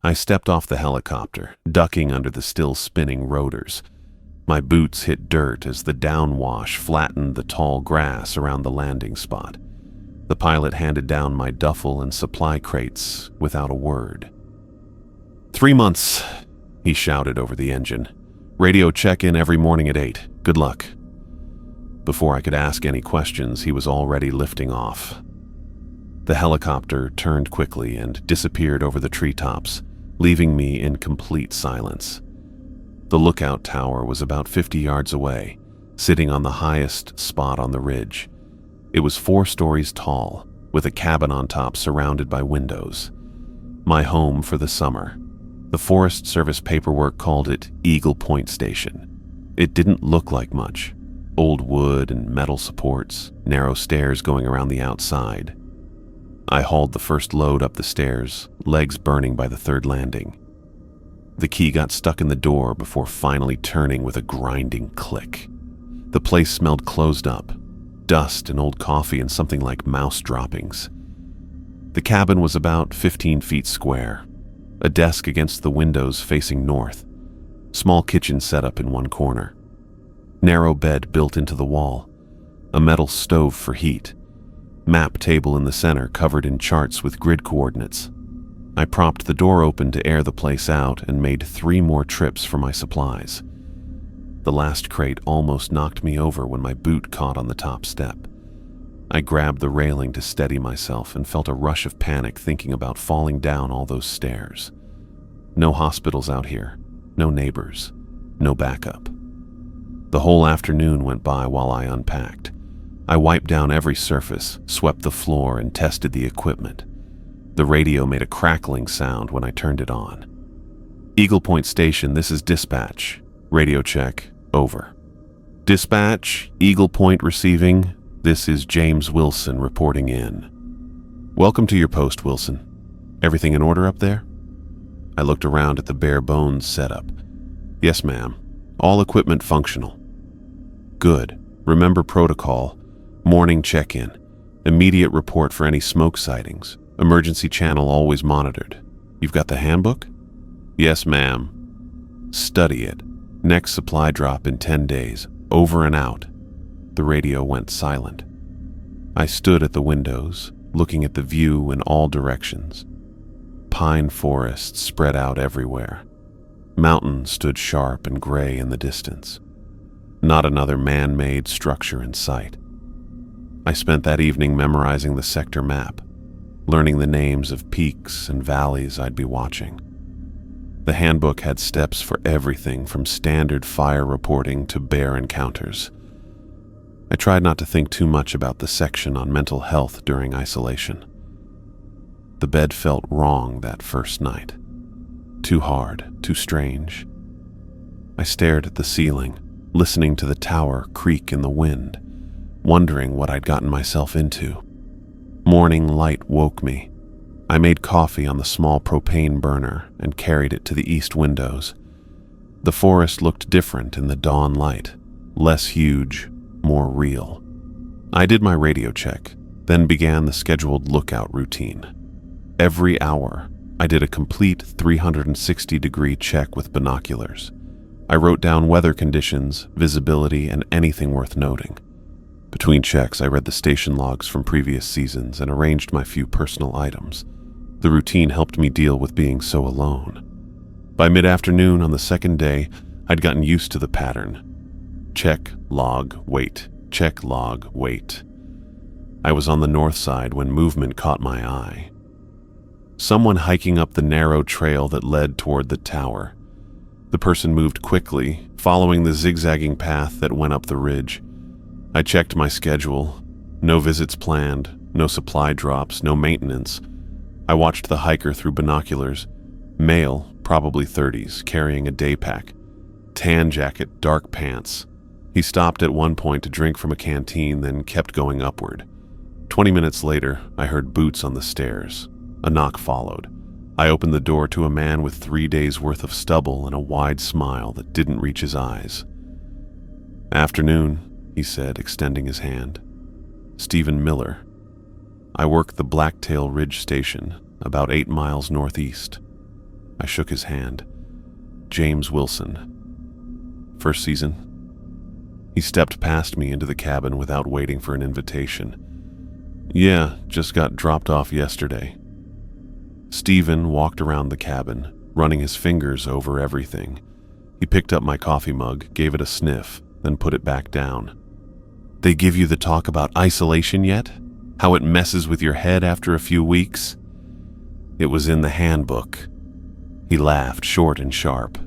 I stepped off the helicopter, ducking under the still spinning rotors. My boots hit dirt as the downwash flattened the tall grass around the landing spot. The pilot handed down my duffel and supply crates without a word. 3 months, he shouted over the engine. Radio check-in every morning at 8. Good luck. Before I could ask any questions, he was already lifting off. The helicopter turned quickly and disappeared over the treetops, leaving me in complete silence. The lookout tower was about 50 yards away, sitting on the highest spot on the ridge. It was 4 stories tall, with a cabin on top surrounded by windows. My home for the summer. The Forest Service paperwork called it Eagle Point Station. It didn't look like much. Old wood and metal supports, narrow stairs going around the outside. I hauled the first load up the stairs, legs burning by the 3rd landing. The key got stuck in the door before finally turning with a grinding click. The place smelled closed up, dust and old coffee and something like mouse droppings. The cabin was about 15 feet square, a desk against the windows facing north, small kitchen set up in one corner, narrow bed built into the wall, a metal stove for heat, map table in the center covered in charts with grid coordinates. I propped the door open to air the place out and made 3 more trips for my supplies. The last crate almost knocked me over when my boot caught on the top step. I grabbed the railing to steady myself and felt a rush of panic thinking about falling down all those stairs. No hospitals out here, no neighbors, no backup. The whole afternoon went by while I unpacked. I wiped down every surface, swept the floor, and tested the equipment. The radio made a crackling sound when I turned it on. Eagle Point Station, this is dispatch. Radio check, over. Dispatch, Eagle Point receiving. This is James Wilson reporting in. Welcome to your post, Wilson. Everything in order up there? I looked around at the bare bones setup. Yes, ma'am. All equipment functional. Good. Remember protocol. Morning check-in. Immediate report for any smoke sightings. Emergency channel always monitored. You've got the handbook? Yes, ma'am. Study it. Next supply drop in 10 days. Over and out. The radio went silent. I stood at the windows, looking at the view in all directions. Pine forests spread out everywhere. Mountains stood sharp and gray in the distance. Not another man-made structure in sight. I spent that evening memorizing the sector map, learning the names of peaks and valleys I'd be watching. The handbook had steps for everything from standard fire reporting to bear encounters. I tried not to think too much about the section on mental health during isolation. The bed felt wrong that first night. Too hard, too strange. I stared at the ceiling, listening to the tower creak in the wind, wondering what I'd gotten myself into. Morning light woke me. I made coffee on the small propane burner and carried it to the east windows. The forest looked different in the dawn light, less huge, more real. I did my radio check, then began the scheduled lookout routine. Every hour, I did a complete 360-degree check with binoculars. I wrote down weather conditions, visibility, and anything worth noting. Between checks, I read the station logs from previous seasons and arranged my few personal items. The routine helped me deal with being so alone. By mid-afternoon on the 2nd day, I'd gotten used to the pattern. Check, log, wait. Check, log, wait. I was on the north side when movement caught my eye. Someone hiking up the narrow trail that led toward the tower. The person moved quickly, following the zigzagging path that went up the ridge. I checked my schedule. No visits planned, no supply drops, no maintenance. I watched the hiker through binoculars. Male, probably 30s, carrying a day pack. Tan jacket, dark pants. He stopped at one point to drink from a canteen, then kept going upward. 20 minutes later, I heard boots on the stairs. A knock followed. I opened the door to a man with 3 days' worth of stubble and a wide smile that didn't reach his eyes. Afternoon, he said, extending his hand. Stephen Miller. I work the Blacktail Ridge Station, about 8 miles northeast. I shook his hand. James Wilson. First season? He stepped past me into the cabin without waiting for an invitation. Yeah, just got dropped off yesterday. Stephen walked around the cabin, running his fingers over everything. He picked up my coffee mug, gave it a sniff, then put it back down. They give you the talk about isolation yet? How it messes with your head after a few weeks? It was in the handbook. He laughed, short and sharp.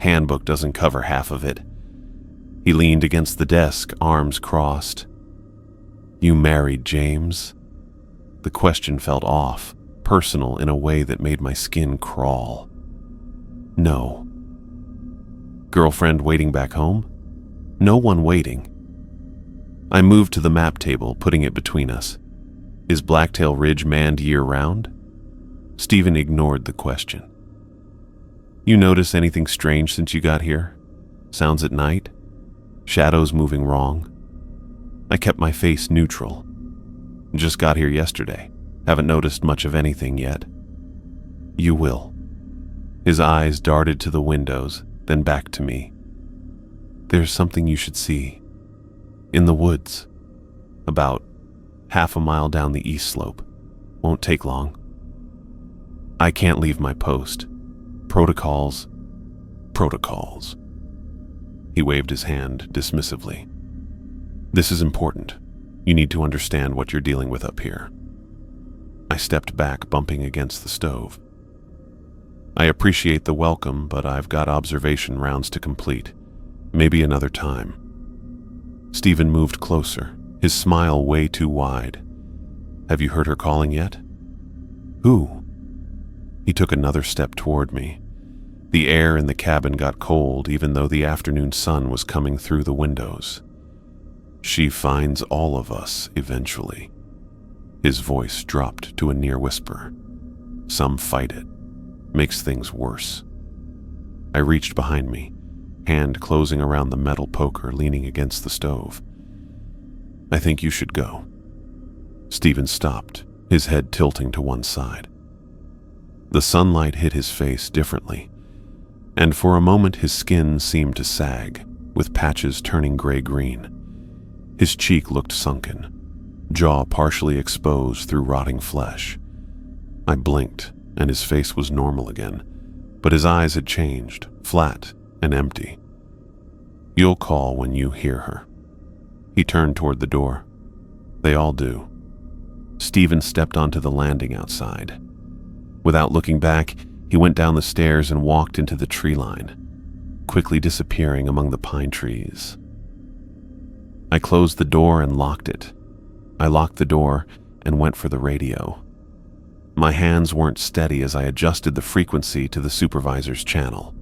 Handbook doesn't cover half of it. He leaned against the desk, arms crossed. You married James? The question felt off, personal in a way that made my skin crawl. No. Girlfriend waiting back home? No one waiting. I moved to the map table, putting it between us. Is Blacktail Ridge manned year-round? Stephen ignored the question. You notice anything strange since you got here? Sounds at night? Shadows moving wrong? I kept my face neutral. Just got here yesterday. Haven't noticed much of anything yet. You will. His eyes darted to the windows, then back to me. There's something you should see. In the woods. About half a mile down the east slope. Won't take long. I can't leave my post. Protocols. Protocols. He waved his hand dismissively. This is important. You need to understand what you're dealing with up here. I stepped back, bumping against the stove. I appreciate the welcome, but I've got observation rounds to complete. Maybe another time. Stephen moved closer, his smile way too wide. Have you heard her calling yet? Who? He took another step toward me. The air in the cabin got cold, even though the afternoon sun was coming through the windows. She finds all of us eventually. His voice dropped to a near whisper. Some fight it. Makes things worse. I reached behind me, hand closing around the metal poker leaning against the stove. I think you should go. Stephen stopped, his head tilting to one side. The sunlight hit his face differently, and for a moment his skin seemed to sag, with patches turning gray-green. His cheek looked sunken, jaw partially exposed through rotting flesh. I blinked, and his face was normal again, but his eyes had changed, flat and empty. You'll call when you hear her. He turned toward the door. They all do. Stephen stepped onto the landing outside. Without looking back, he went down the stairs and walked into the tree line, quickly disappearing among the pine trees. I closed the door and locked it. I locked the door and went for the radio. My hands weren't steady as I adjusted the frequency to the supervisor's channel.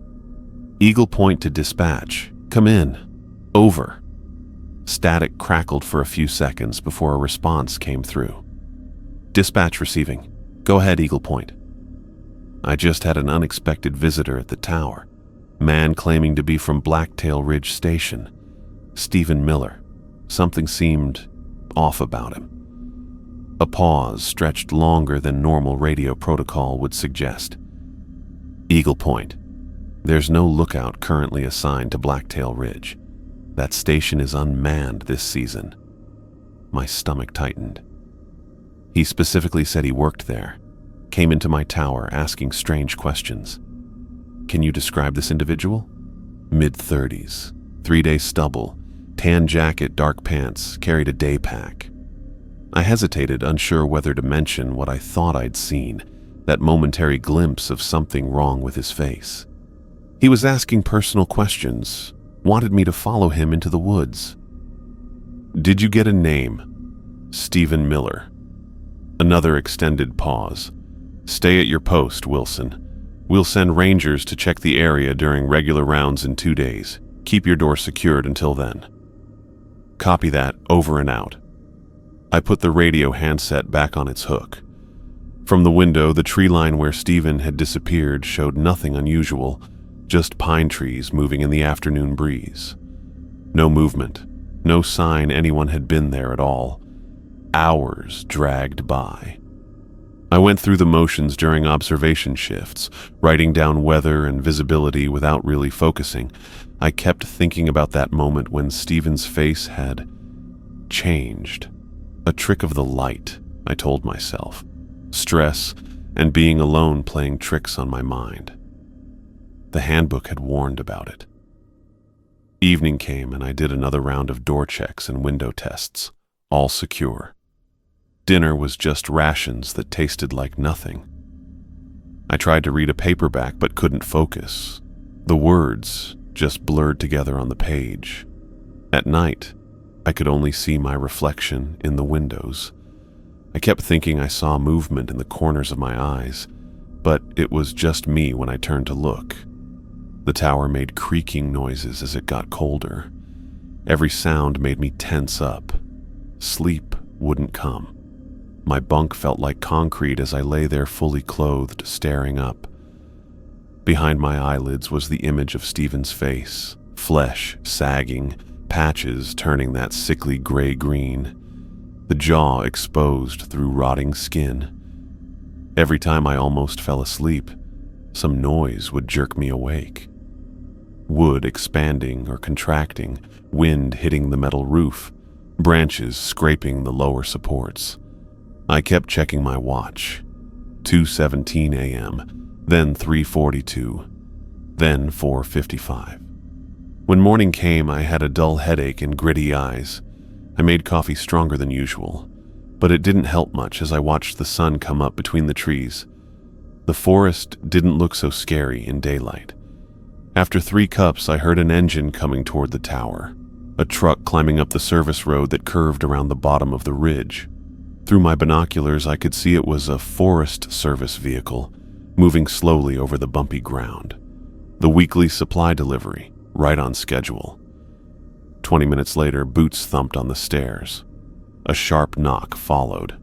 Eagle Point to dispatch. Come in. Over. Static crackled for a few seconds before a response came through. Dispatch receiving. Go ahead, Eagle Point. I just had an unexpected visitor at the tower. Man claiming to be from Blacktail Ridge Station. Stephen Miller. Something seemed off about him. A pause stretched longer than normal radio protocol would suggest. Eagle Point. There's no lookout currently assigned to Blacktail Ridge. That station is unmanned this season. My stomach tightened. He specifically said he worked there. Came into my tower asking strange questions. Can you describe this individual? Mid-30s, 3-day stubble, tan jacket, dark pants, carried a day pack. I hesitated, unsure whether to mention what I thought I'd seen, that momentary glimpse of something wrong with his face. He was asking personal questions, wanted me to follow him into the woods. Did you get a name? Stephen Miller. Another extended pause. Stay at your post, Wilson. We'll send rangers to check the area during regular rounds in 2 days. Keep your door secured until then. Copy that, over and out. I put the radio handset back on its hook. From the window, the tree line where Stephen had disappeared showed nothing unusual, just pine trees moving in the afternoon breeze. No movement, no sign anyone had been there at all. Hours dragged by. I went through the motions during observation shifts, writing down weather and visibility without really focusing. I kept thinking about that moment when Stephen's face had changed. A trick of the light, I told myself. Stress and being alone playing tricks on my mind. The handbook had warned about it. Evening came and I did another round of door checks and window tests, all secure. Dinner was just rations that tasted like nothing. I tried to read a paperback but couldn't focus. The words just blurred together on the page. At night, I could only see my reflection in the windows. I kept thinking I saw movement in the corners of my eyes, but it was just me when I turned to look. The tower made creaking noises as it got colder. Every sound made me tense up. Sleep wouldn't come. My bunk felt like concrete as I lay there fully clothed, staring up. Behind my eyelids was the image of Stephen's face, flesh sagging, patches turning that sickly gray-green, the jaw exposed through rotting skin. Every time I almost fell asleep, some noise would jerk me awake. Wood expanding or contracting, wind hitting the metal roof, branches scraping the lower supports. I kept checking my watch. 2:17 a.m., then 3:42, then 4:55. When morning came, I had a dull headache and gritty eyes. I made coffee stronger than usual, but it didn't help much as I watched the sun come up between the trees. The forest didn't look so scary in daylight. After 3 cups, I heard an engine coming toward the tower, a truck climbing up the service road that curved around the bottom of the ridge. Through my binoculars, I could see it was a Forest Service vehicle, moving slowly over the bumpy ground. The weekly supply delivery, right on schedule. 20 minutes later, boots thumped on the stairs. A sharp knock followed.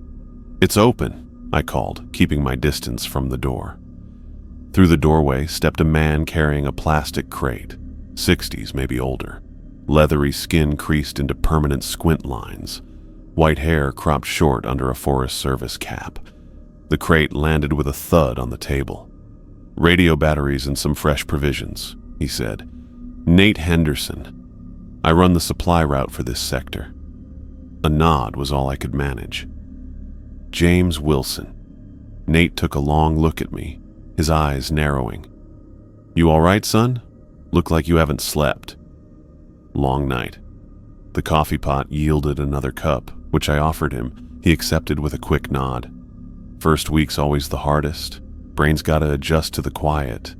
"It's open," I called, keeping my distance from the door. Through the doorway stepped a man carrying a plastic crate, 60s, maybe older. Leathery skin creased into permanent squint lines. White hair cropped short under a Forest Service cap. The crate landed with a thud on the table. "Radio batteries and some fresh provisions," he said. "Nate Henderson. I run the supply route for this sector." A nod was all I could manage. "James Wilson." Nate took a long look at me, his eyes narrowing. "You all right, son? Look like you haven't slept." Long night. The coffee pot yielded another cup, which I offered him. He accepted with a quick nod. First week's always the hardest. Brain's gotta adjust to the quiet.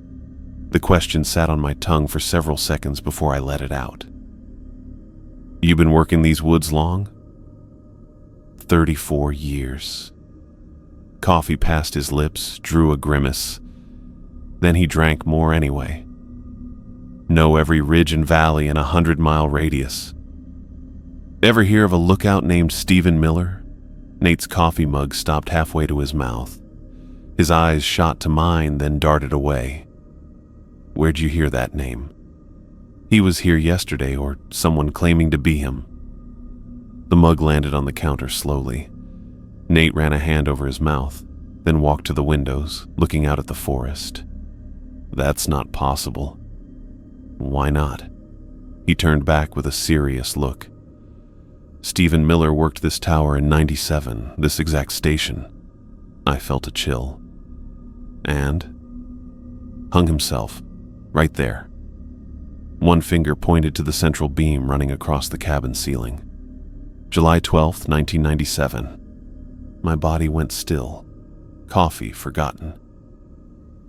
The question sat on my tongue for several seconds before I let it out. "You been working these woods long?" 34 years. Coffee passed his lips, drew a grimace. Then he drank more anyway. "Know every ridge and valley in a 100-mile radius." "Ever hear of a lookout named Stephen Miller?" Nate's coffee mug stopped halfway to his mouth. His eyes shot to mine, then darted away. "Where'd you hear that name?" "He was here yesterday, or someone claiming to be him." The mug landed on the counter slowly. Nate ran a hand over his mouth, then walked to the windows, looking out at the forest. "That's not possible." "Why not?" He turned back with a serious look. "Stephen Miller worked this tower in '97, this exact station." I felt a chill. "And?" "Hung himself, right there." One finger pointed to the central beam running across the cabin ceiling. "July 12th, 1997. My body went still. Coffee forgotten.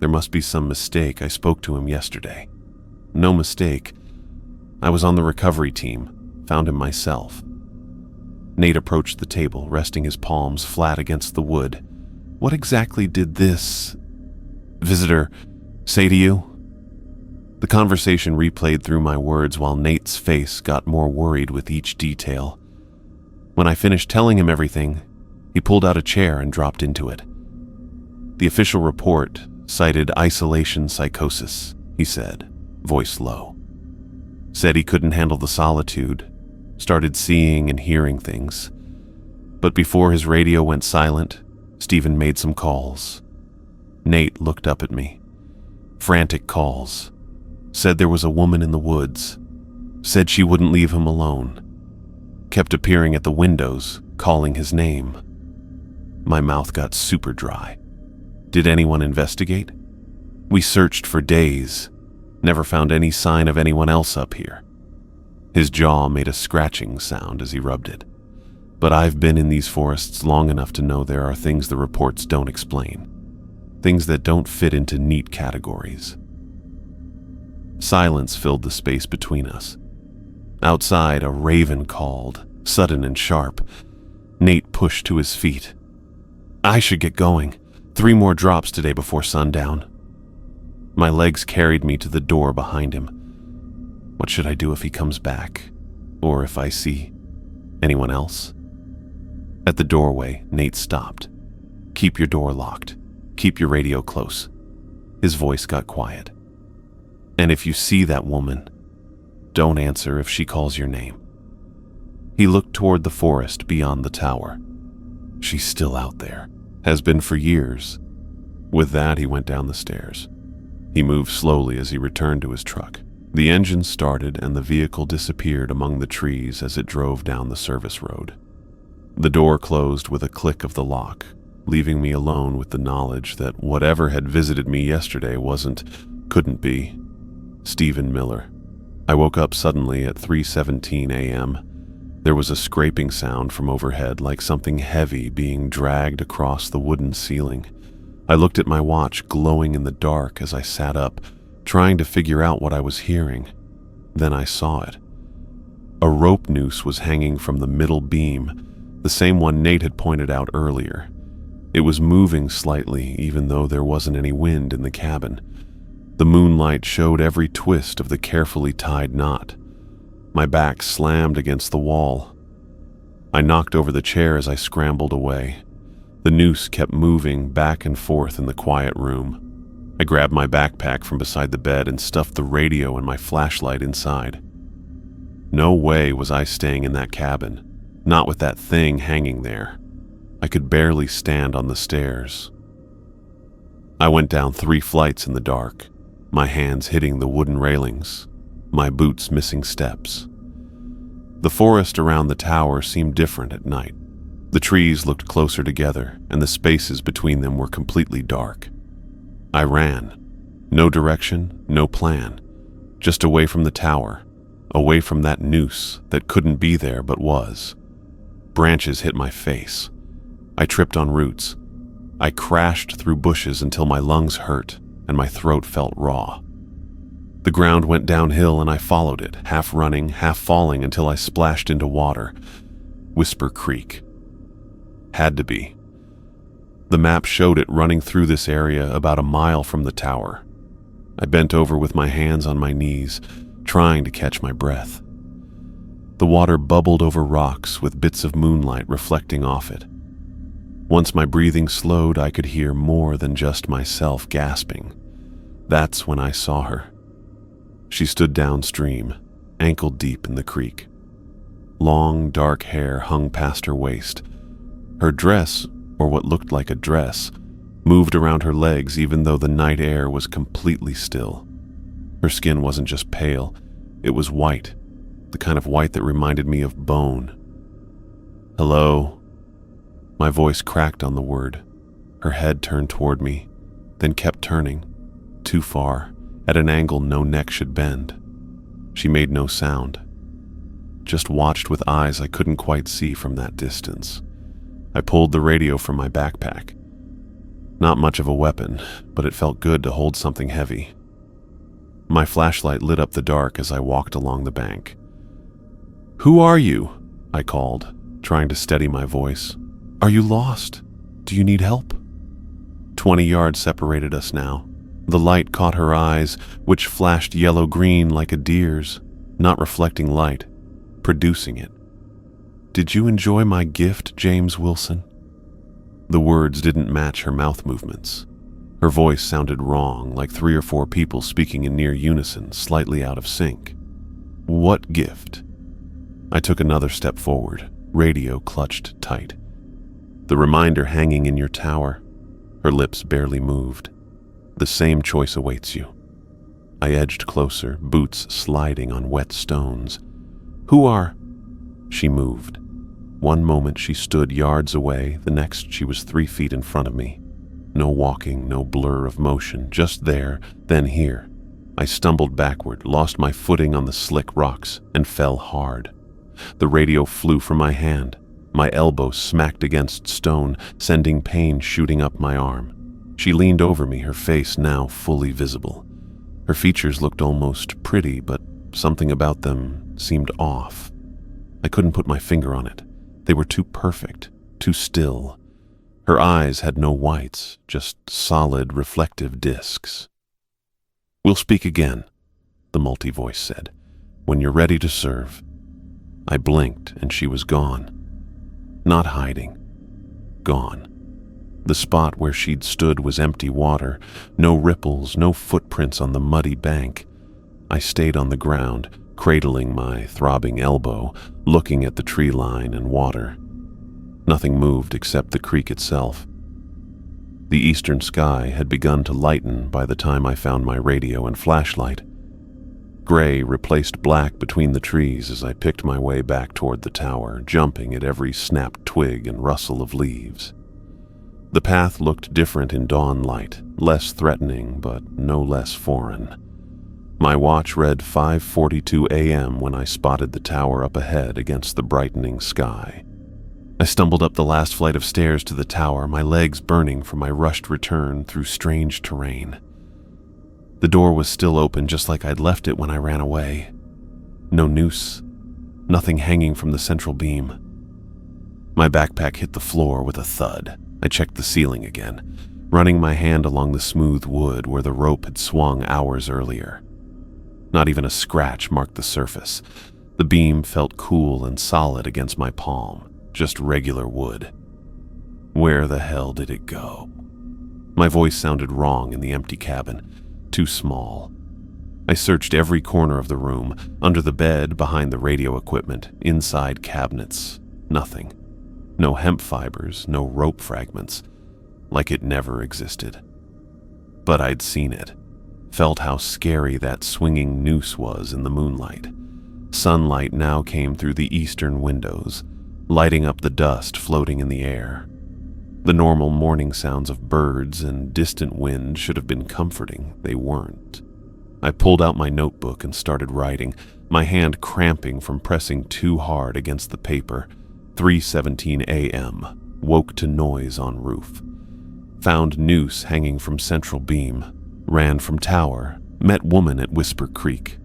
There must be some mistake. I spoke to him yesterday." "No mistake. I was on the recovery team. Found him myself." Nate approached the table, resting his palms flat against the wood. "What exactly did this visitor say to you?" The conversation replayed through my words while Nate's face got more worried with each detail. When I finished telling him everything, he pulled out a chair and dropped into it. "The official report cited isolation psychosis," he said, voice low. "Said he couldn't handle the solitude, started seeing and hearing things. But before his radio went silent, Stephen made some calls. Nate looked up at me. Frantic calls. Said there was a woman in the woods. Said she wouldn't leave him alone. Kept appearing at the windows, calling his name. My mouth got super dry. Did anyone investigate? We searched for days. Never found any sign of anyone else up here. His jaw made a scratching sound as he rubbed it. But I've been in these forests long enough to know there are things the reports don't explain. Things that don't fit into neat categories. Silence filled the space between us. Outside, a raven called, sudden and sharp. Nate pushed to his feet. I should get going. 3 more drops today before sundown. My legs carried me to the door behind him. What should I do if he comes back? Or if I see anyone else? At the doorway, Nate stopped. Keep your door locked. Keep your radio close. His voice got quiet. And if you see that woman, don't answer if she calls your name. He looked toward the forest beyond the tower. She's still out there. Has been for years. With that, he went down the stairs. He moved slowly as he returned to his truck. The engine started and the vehicle disappeared among the trees as it drove down the service road. The door closed with a click of the lock, leaving me alone with the knowledge that whatever had visited me yesterday couldn't be Stephen Miller. I woke up suddenly at 3:17 a.m. There was a scraping sound from overhead, like something heavy being dragged across the wooden ceiling. I looked at my watch, glowing in the dark as I sat up, trying to figure out what I was hearing. Then I saw it. A rope noose was hanging from the middle beam, the same one Nate had pointed out earlier. It was moving slightly, even though there wasn't any wind in the cabin. The moonlight showed every twist of the carefully tied knot. My back slammed against the wall. I knocked over the chair as I scrambled away. The noose kept moving back and forth in the quiet room. I grabbed my backpack from beside the bed and stuffed the radio and my flashlight inside. No way was I staying in that cabin, not with that thing hanging there. I could barely stand on the stairs. I went down 3 flights in the dark, my hands hitting the wooden railings, my boots missing steps. The forest around the tower seemed different at night. The trees looked closer together, and the spaces between them were completely dark. I ran. No direction, no plan. Just away from the tower, away from that noose that couldn't be there but was. Branches hit my face. I tripped on roots. I crashed through bushes until my lungs hurt and my throat felt raw. The ground went downhill and I followed it, half running, half falling until I splashed into water. Whisper Creek. Had to be. The map showed it running through this area about a mile from the tower. I bent over with my hands on my knees, trying to catch my breath. The water bubbled over rocks with bits of moonlight reflecting off it. Once my breathing slowed, I could hear more than just myself gasping. That's when I saw her. She stood downstream, ankle deep in the creek. Long, dark hair hung past her waist. Her dress, or what looked like a dress, moved around her legs even though the night air was completely still. Her skin wasn't just pale, it was white, the kind of white that reminded me of bone. Hello? My voice cracked on the word. Her head turned toward me, then kept turning, too far, at an angle no neck should bend. She made no sound, just watched with eyes I couldn't quite see from that distance. I pulled the radio from my backpack. Not much of a weapon, but it felt good to hold something heavy. My flashlight lit up the dark as I walked along the bank. "Who are you?" I called, trying to steady my voice. "Are you lost? Do you need help?" 20 yards separated us now. The light caught her eyes, which flashed yellow-green like a deer's, not reflecting light, producing it. "Did you enjoy my gift, James Wilson?" The words didn't match her mouth movements. Her voice sounded wrong, like 3 or 4 people speaking in near unison, slightly out of sync. "What gift?" I took another step forward, radio clutched tight. The reminder hanging in your tower." Her lips barely moved. "The same choice awaits you." I edged closer, boots sliding on wet stones. "Who are—" She moved. One moment she stood yards away, the next she was 3 feet in front of me. No walking, no blur of motion, just there, then here. I stumbled backward, lost my footing on the slick rocks, and fell hard. The radio flew from my hand. My elbow smacked against stone, sending pain shooting up my arm. She leaned over me, her face now fully visible. Her features looked almost pretty, but something about them seemed off. I couldn't put my finger on it. They were too perfect, too still. Her eyes had no whites, just solid, reflective discs. "We'll speak again," the multi-voice said, "when you're ready to serve." I blinked, and she was gone. Not hiding. Gone. The spot where she'd stood was empty water, no ripples, no footprints on the muddy bank. I stayed on the ground, cradling my throbbing elbow, looking at the tree line and water. Nothing moved except the creek itself. The eastern sky had begun to lighten by the time I found my radio and flashlight. Gray replaced black between the trees as I picked my way back toward the tower, jumping at every snapped twig and rustle of leaves. The path looked different in dawn light, less threatening but no less foreign. My watch read 5:42 a.m. when I spotted the tower up ahead against the brightening sky. I stumbled up the last flight of stairs to the tower, my legs burning from my rushed return through strange terrain. The door was still open, just like I'd left it when I ran away. No noose, nothing hanging from the central beam. My backpack hit the floor with a thud. I checked the ceiling again, running my hand along the smooth wood where the rope had swung hours earlier. Not even a scratch marked the surface. The beam felt cool and solid against my palm, just regular wood. Where the hell did it go? My voice sounded wrong in the empty cabin, too small. I searched every corner of the room, under the bed, behind the radio equipment, inside cabinets. Nothing. No hemp fibers, no rope fragments, like it never existed. But I'd seen it, felt how scary that swinging noose was in the moonlight. Sunlight now came through the eastern windows, lighting up the dust floating in the air. The normal morning sounds of birds and distant wind should have been comforting. They weren't. I pulled out my notebook and started writing, my hand cramping from pressing too hard against the paper. 3:17 a.m. Woke to noise on roof. Found noose hanging from central beam. Ran from tower. Met woman at Whisper Creek.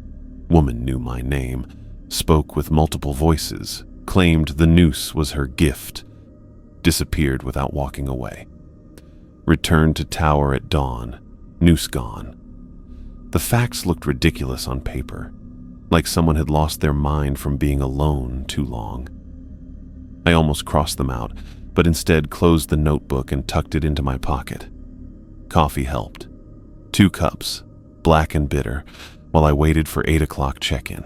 Woman knew my name. Spoke with multiple voices. Claimed the noose was her gift. Disappeared without walking away. Returned to tower at dawn. Noose gone. The facts looked ridiculous on paper, like someone had lost their mind from being alone too long. I almost crossed them out, but instead closed the notebook and tucked it into my pocket. Coffee helped. 2 cups, black and bitter, while I waited for 8 o'clock check-in.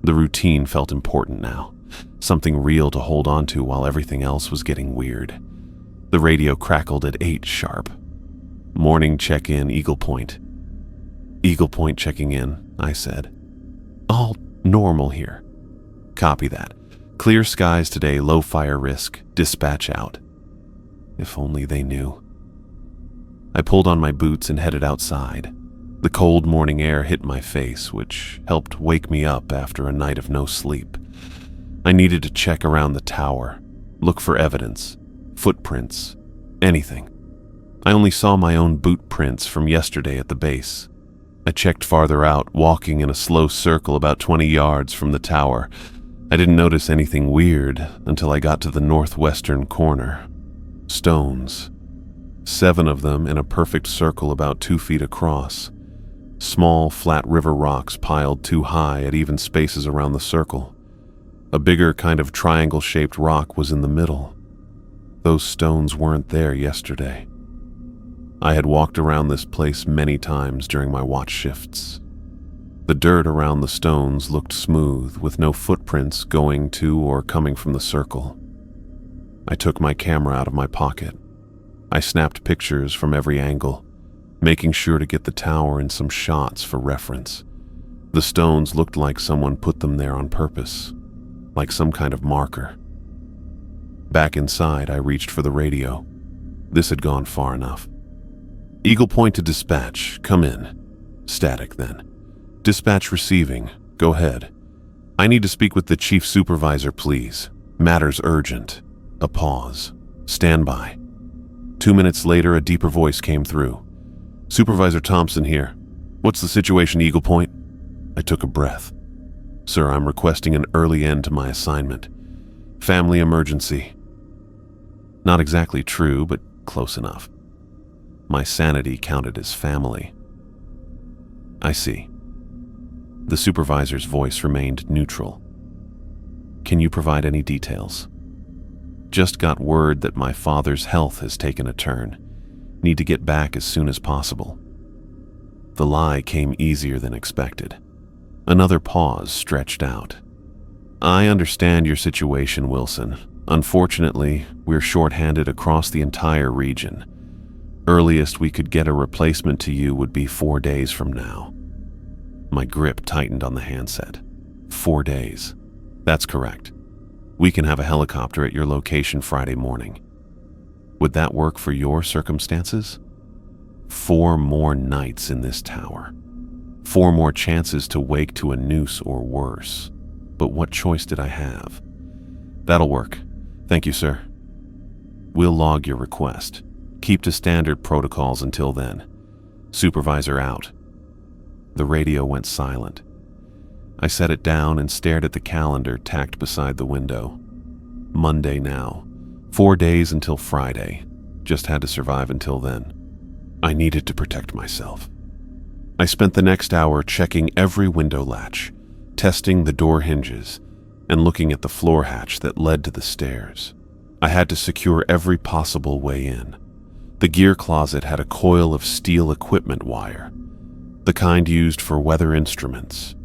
The routine felt important now, something real to hold on to while everything else was getting weird. The radio crackled at 8 sharp. Morning check-in, Eagle Point. Eagle Point checking in, I said. All normal here. Copy that. Clear skies today, low fire risk, dispatch out. If only they knew. I pulled on my boots and headed outside. The cold morning air hit my face, which helped wake me up after a night of no sleep. I needed to check around the tower, look for evidence, footprints, anything. I only saw my own boot prints from yesterday at the base. I checked farther out, walking in a slow circle about 20 yards from the tower. I didn't notice anything weird until I got to the northwestern corner. Stones. 7 of them in a perfect circle about 2 feet across. Small, flat river rocks piled too high at even spaces around the circle. A bigger kind of triangle-shaped rock was in the middle. Those stones weren't there yesterday. I had walked around this place many times during my watch shifts. The dirt around the stones looked smooth, with no footprints going to or coming from the circle. I took my camera out of my pocket. I snapped pictures from every angle, making sure to get the tower in some shots for reference. The stones looked like someone put them there on purpose, like some kind of marker. Back inside, I reached for the radio. This had gone far enough. Eagle Point to dispatch. Come in. Static then. Dispatch receiving. Go ahead. I need to speak with the chief supervisor, please. Matters urgent. A pause. Stand by. 2 minutes later, a deeper voice came through. Supervisor Thompson here. What's the situation, Eagle Point? I took a breath. Sir, I'm requesting an early end to my assignment. Family emergency. Not exactly true, but close enough. My sanity counted as family. I see. The supervisor's voice remained neutral. Can you provide any details? Just got word that my father's health has taken a turn. Need to get back as soon as possible. The lie came easier than expected. Another pause stretched out. I understand your situation, Wilson. Unfortunately, we're short-handed across the entire region. Earliest we could get a replacement to you would be 4 days from now. My grip tightened on the handset. 4 days. That's correct. We can have a helicopter at your location Friday morning. Would that work for your circumstances? 4 more nights in this tower. 4 more chances to wake to a noose or worse. But what choice did I have? That'll work. Thank you, sir. We'll log your request. Keep to standard protocols until then. Supervisor out. The radio went silent. I set it down and stared at the calendar tacked beside the window. Monday now. 4 days until Friday. Just had to survive until then. I needed to protect myself. I spent the next hour checking every window latch, testing the door hinges, and looking at the floor hatch that led to the stairs. I had to secure every possible way in. The gear closet had a coil of steel equipment wire, the kind used for weather instruments.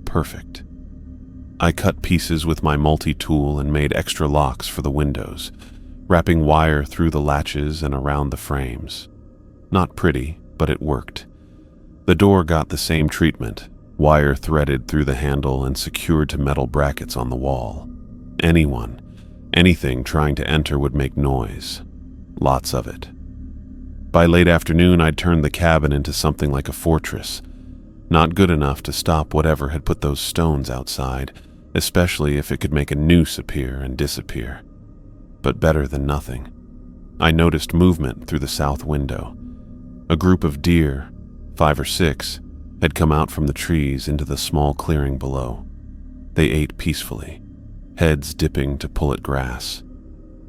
Perfect. I cut pieces with my multi-tool and made extra locks for the windows, wrapping wire through the latches and around the frames. Not pretty, but it worked. The door got the same treatment, wire threaded through the handle and secured to metal brackets on the wall. Anything trying to enter would make noise. Lots of it. By late afternoon, I'd turned the cabin into something like a fortress. Not good enough to stop whatever had put those stones outside, especially if it could make a noose appear and disappear. But better than nothing. I noticed movement through the south window. A group of deer, 5 or 6, had come out from the trees into the small clearing below. They ate peacefully, heads dipping to pull at grass.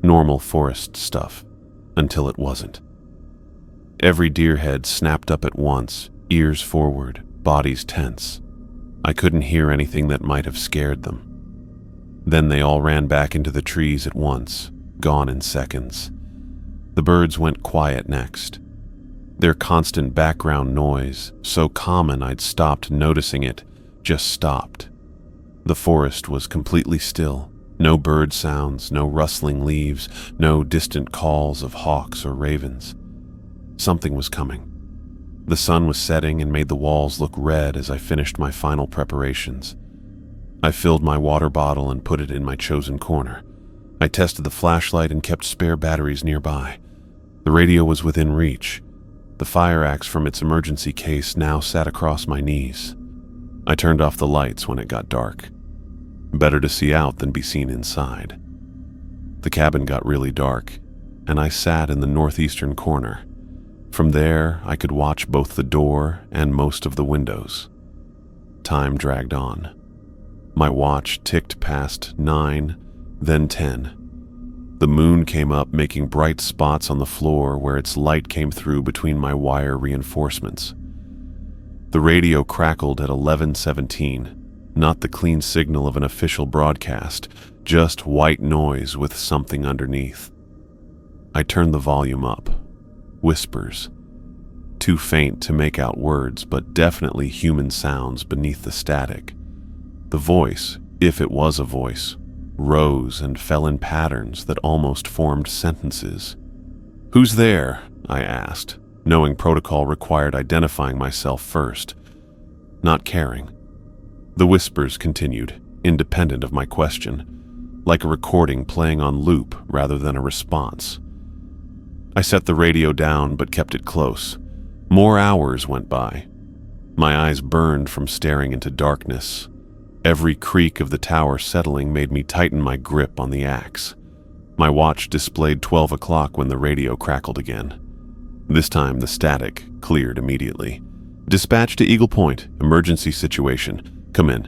Normal forest stuff, until it wasn't. Every deer head snapped up at once, ears forward, bodies tense. I couldn't hear anything that might have scared them. Then they all ran back into the trees at once, gone in seconds. The birds went quiet next. Their constant background noise, so common I'd stopped noticing it, just stopped. The forest was completely still. No bird sounds, no rustling leaves, no distant calls of hawks or ravens. Something was coming. The sun was setting and made the walls look red as I finished my final preparations. I filled my water bottle and put it in my chosen corner. I tested the flashlight and kept spare batteries nearby. The radio was within reach. The fire axe from its emergency case now sat across my knees. I turned off the lights when it got dark. Better to see out than be seen inside. The cabin got really dark, and I sat in the northeastern corner. From there, I could watch both the door and most of the windows. Time dragged on. My watch ticked past 9, then 10. The moon came up, making bright spots on the floor where its light came through between my wire reinforcements. The radio crackled at 11:17, not the clean signal of an official broadcast, just white noise with something underneath. I turned the volume up. Whispers. Too faint to make out words, but definitely human sounds beneath the static. The voice, if it was a voice, rose and fell in patterns that almost formed sentences. "Who's there?" I asked, knowing protocol required identifying myself first, not caring. The whispers continued, independent of my question, like a recording playing on loop rather than a response. I set the radio down but kept it close. More hours went by. My eyes burned from staring into darkness. Every creak of the tower settling made me tighten my grip on the axe. My watch displayed 12 o'clock when the radio crackled again. This time the static cleared immediately. "Dispatch to Eagle Point, emergency situation. Come in."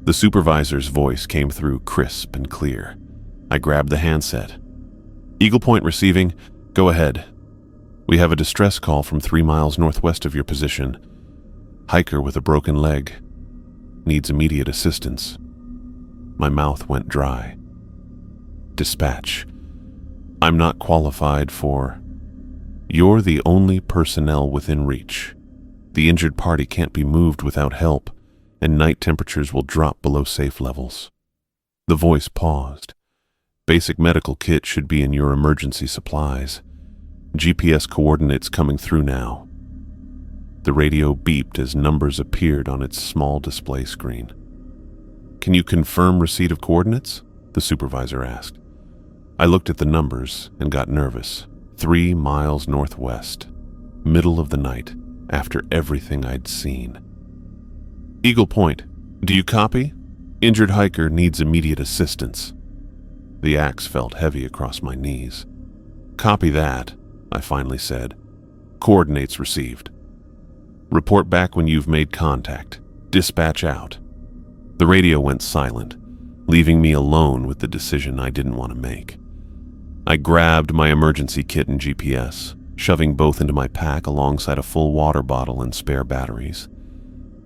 The supervisor's voice came through crisp and clear. I grabbed the handset. "Eagle Point receiving. Go ahead. We have a distress call from 3 miles northwest of your position. Hiker with a broken leg. Needs immediate assistance." My mouth went dry. Dispatch. "I'm not qualified for..." "You're the only personnel within reach. The injured party can't be moved without help, and night temperatures will drop below safe levels." The voice paused. "Basic medical kit should be in your emergency supplies. GPS coordinates coming through now." The radio beeped as numbers appeared on its small display screen. "Can you confirm receipt of coordinates?" the supervisor asked. I looked at the numbers and got nervous. 3 miles northwest. Middle of the night, after everything I'd seen. "Eagle Point, do you copy? Injured hiker needs immediate assistance." The axe felt heavy across my knees. "Copy that," I finally said. "Coordinates received. Report back when you've made contact. Dispatch out." The radio went silent, leaving me alone with the decision I didn't want to make. I grabbed my emergency kit and GPS, shoving both into my pack alongside a full water bottle and spare batteries.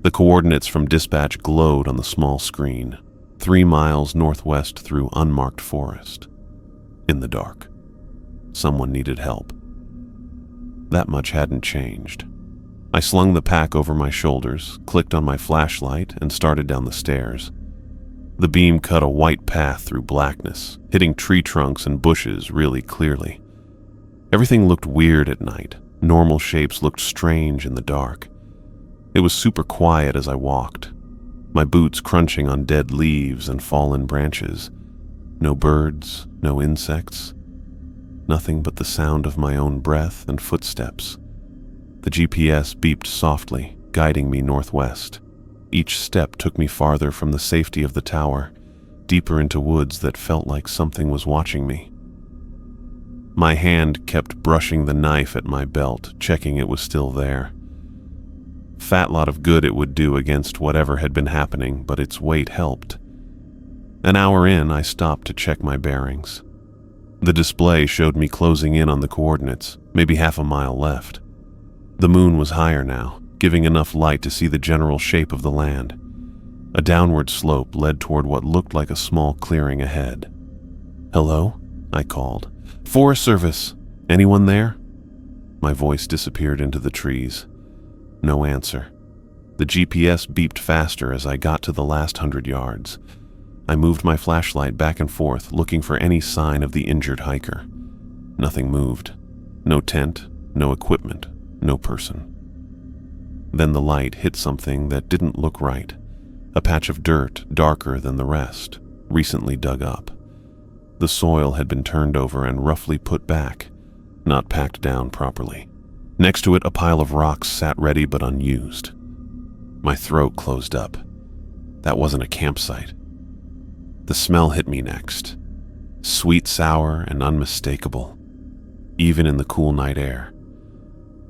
The coordinates from dispatch glowed on the small screen, 3 miles northwest through unmarked forest. In the dark. Someone needed help. That much hadn't changed. I slung the pack over my shoulders, clicked on my flashlight, and started down the stairs. The beam cut a white path through blackness, hitting tree trunks and bushes really clearly. Everything looked weird at night. Normal shapes looked strange in the dark. It was super quiet as I walked, my boots crunching on dead leaves and fallen branches. No birds, no insects. Nothing but the sound of my own breath and footsteps. The GPS beeped softly, guiding me northwest. Each step took me farther from the safety of the tower, deeper into woods that felt like something was watching me. My hand kept brushing the knife at my belt, checking it was still there. Fat lot of good it would do against whatever had been happening, but its weight helped. An hour in, I stopped to check my bearings. The display showed me closing in on the coordinates, maybe half a mile left. The moon was higher now, giving enough light to see the general shape of the land. A downward slope led toward what looked like a small clearing ahead. "Hello?" I called. "Forest Service. Anyone there?" My voice disappeared into the trees. No answer. The GPS beeped faster as I got to the last 100 yards. I moved my flashlight back and forth, looking for any sign of the injured hiker. Nothing moved. No tent, no equipment, no person. Then the light hit something that didn't look right. A patch of dirt, darker than the rest, recently dug up. The soil had been turned over and roughly put back, not packed down properly. Next to it, a pile of rocks sat ready but unused. My throat closed up. That wasn't a campsite. The smell hit me next. Sweet, sour, and unmistakable, even in the cool night air.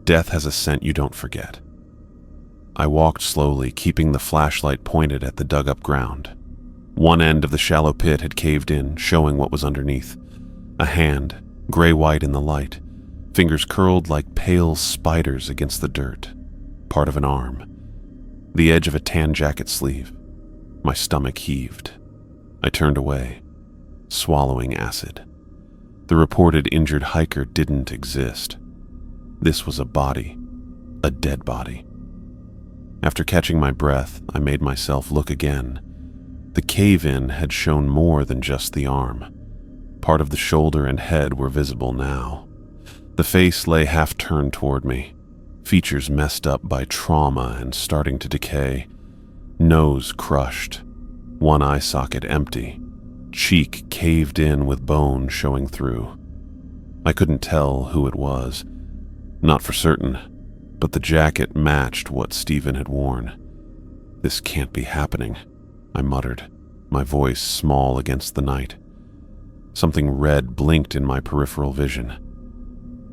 Death has a scent you don't forget. I walked slowly, keeping the flashlight pointed at the dug-up ground. One end of the shallow pit had caved in, showing what was underneath. A hand, gray-white in the light, fingers curled like pale spiders against the dirt. Part of an arm. The edge of a tan jacket sleeve. My stomach heaved. I turned away, swallowing acid. The reported injured hiker didn't exist. This was a body, a dead body. After catching my breath, I made myself look again. The cave-in had shown more than just the arm. Part of the shoulder and head were visible now. The face lay half-turned toward me, features messed up by trauma and starting to decay, nose crushed, one eye socket empty, cheek caved in with bone showing through. I couldn't tell who it was, not for certain, but the jacket matched what Stephen had worn. "This can't be happening," I muttered, my voice small against the night. Something red blinked in my peripheral vision.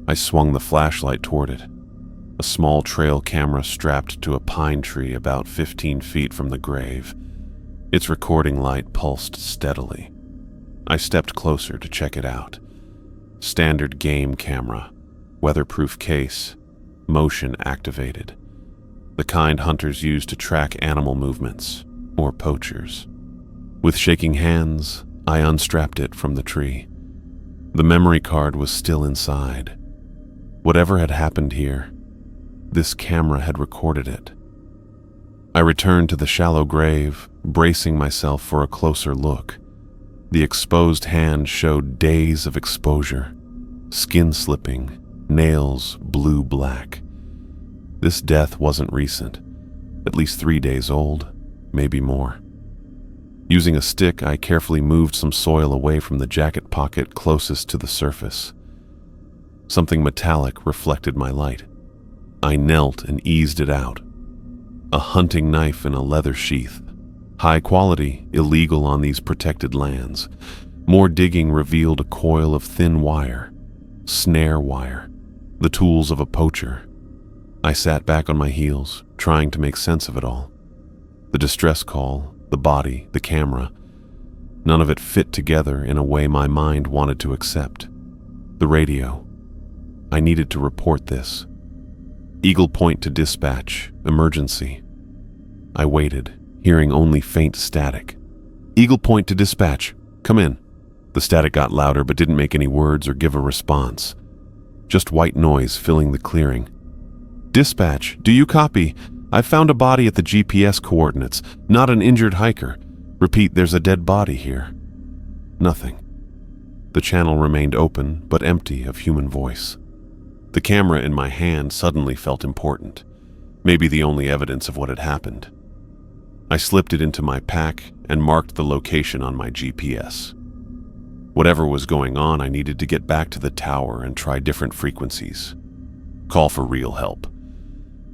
I swung the flashlight toward it. A small trail camera strapped to a pine tree about 15 feet from the grave. Its recording light pulsed steadily. I stepped closer to check it out. Standard game camera, weatherproof case, motion activated. The kind hunters use to track animal movements, or poachers. With shaking hands, I unstrapped it from the tree. The memory card was still inside. Whatever had happened here, this camera had recorded it. I returned to the shallow grave, bracing myself for a closer look. The exposed hand showed days of exposure, skin slipping, nails blue-black. This death wasn't recent, at least 3 days old, maybe more. Using a stick, I carefully moved some soil away from the jacket pocket closest to the surface. Something metallic reflected my light. I knelt and eased it out. A hunting knife in a leather sheath. High quality, illegal on these protected lands. More digging revealed a coil of thin wire. Snare wire. The tools of a poacher. I sat back on my heels, trying to make sense of it all. The distress call, the body, the camera. None of it fit together in a way my mind wanted to accept. The radio. I needed to report this. Eagle Point to dispatch. Emergency. I waited, hearing only faint static. Eagle Point to dispatch. Come in. The static got louder but didn't make any words or give a response. Just white noise filling the clearing. Dispatch, do you copy? I've found a body at the GPS coordinates, not an injured hiker. Repeat, there's a dead body here. Nothing. The channel remained open but empty of human voice. The camera in my hand suddenly felt important, maybe the only evidence of what had happened. I slipped it into my pack and marked the location on my GPS. Whatever was going on, I needed to get back to the tower and try different frequencies. Call for real help.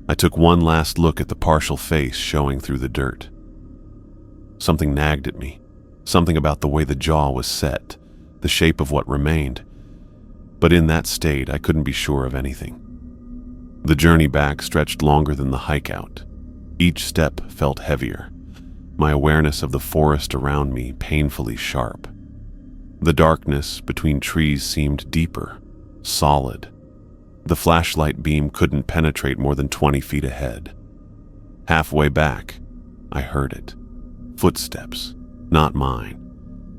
I took one last look at the partial face showing through the dirt. Something nagged at me, something about the way the jaw was set, the shape of what remained. But in that state, I couldn't be sure of anything. The journey back stretched longer than the hike out. Each step felt heavier, my awareness of the forest around me painfully sharp. The darkness between trees seemed deeper, solid. The flashlight beam couldn't penetrate more than 20 feet ahead. Halfway back, I heard it. Footsteps, not mine.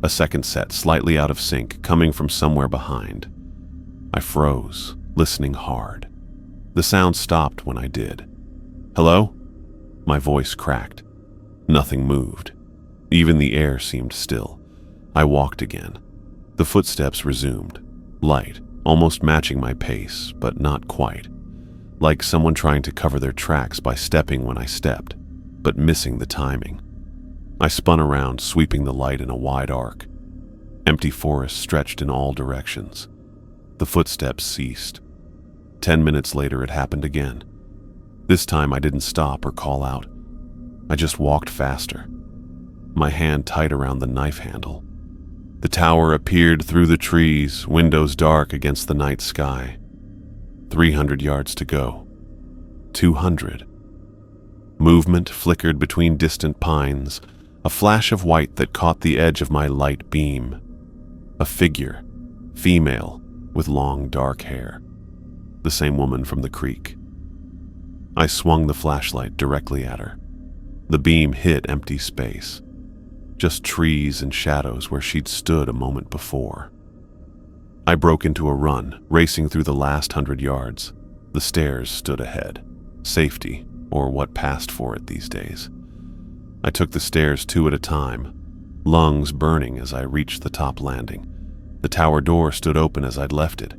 A second set, slightly out of sync, coming from somewhere behind. I froze, listening hard. The sound stopped when I did. Hello? My voice cracked. Nothing moved. Even the air seemed still. I walked again. The footsteps resumed, light, almost matching my pace, but not quite. Like someone trying to cover their tracks by stepping when I stepped, but missing the timing. I spun around, sweeping the light in a wide arc. Empty forest stretched in all directions. The footsteps ceased. 10 minutes later, it happened again. This time I didn't stop or call out. I just walked faster, my hand tight around the knife handle. The tower appeared through the trees, windows dark against the night sky. 300 yards to go. 200. Movement flickered between distant pines, a flash of white that caught the edge of my light beam. A figure, female, with long dark hair. The same woman from the creek. I swung the flashlight directly at her. The beam hit empty space. Just trees and shadows where she'd stood a moment before. I broke into a run, racing through the last 100 yards. The stairs stood ahead. Safety, or what passed for it these days. I took the stairs 2 at a time, lungs burning as I reached the top landing. The tower door stood open as I'd left it.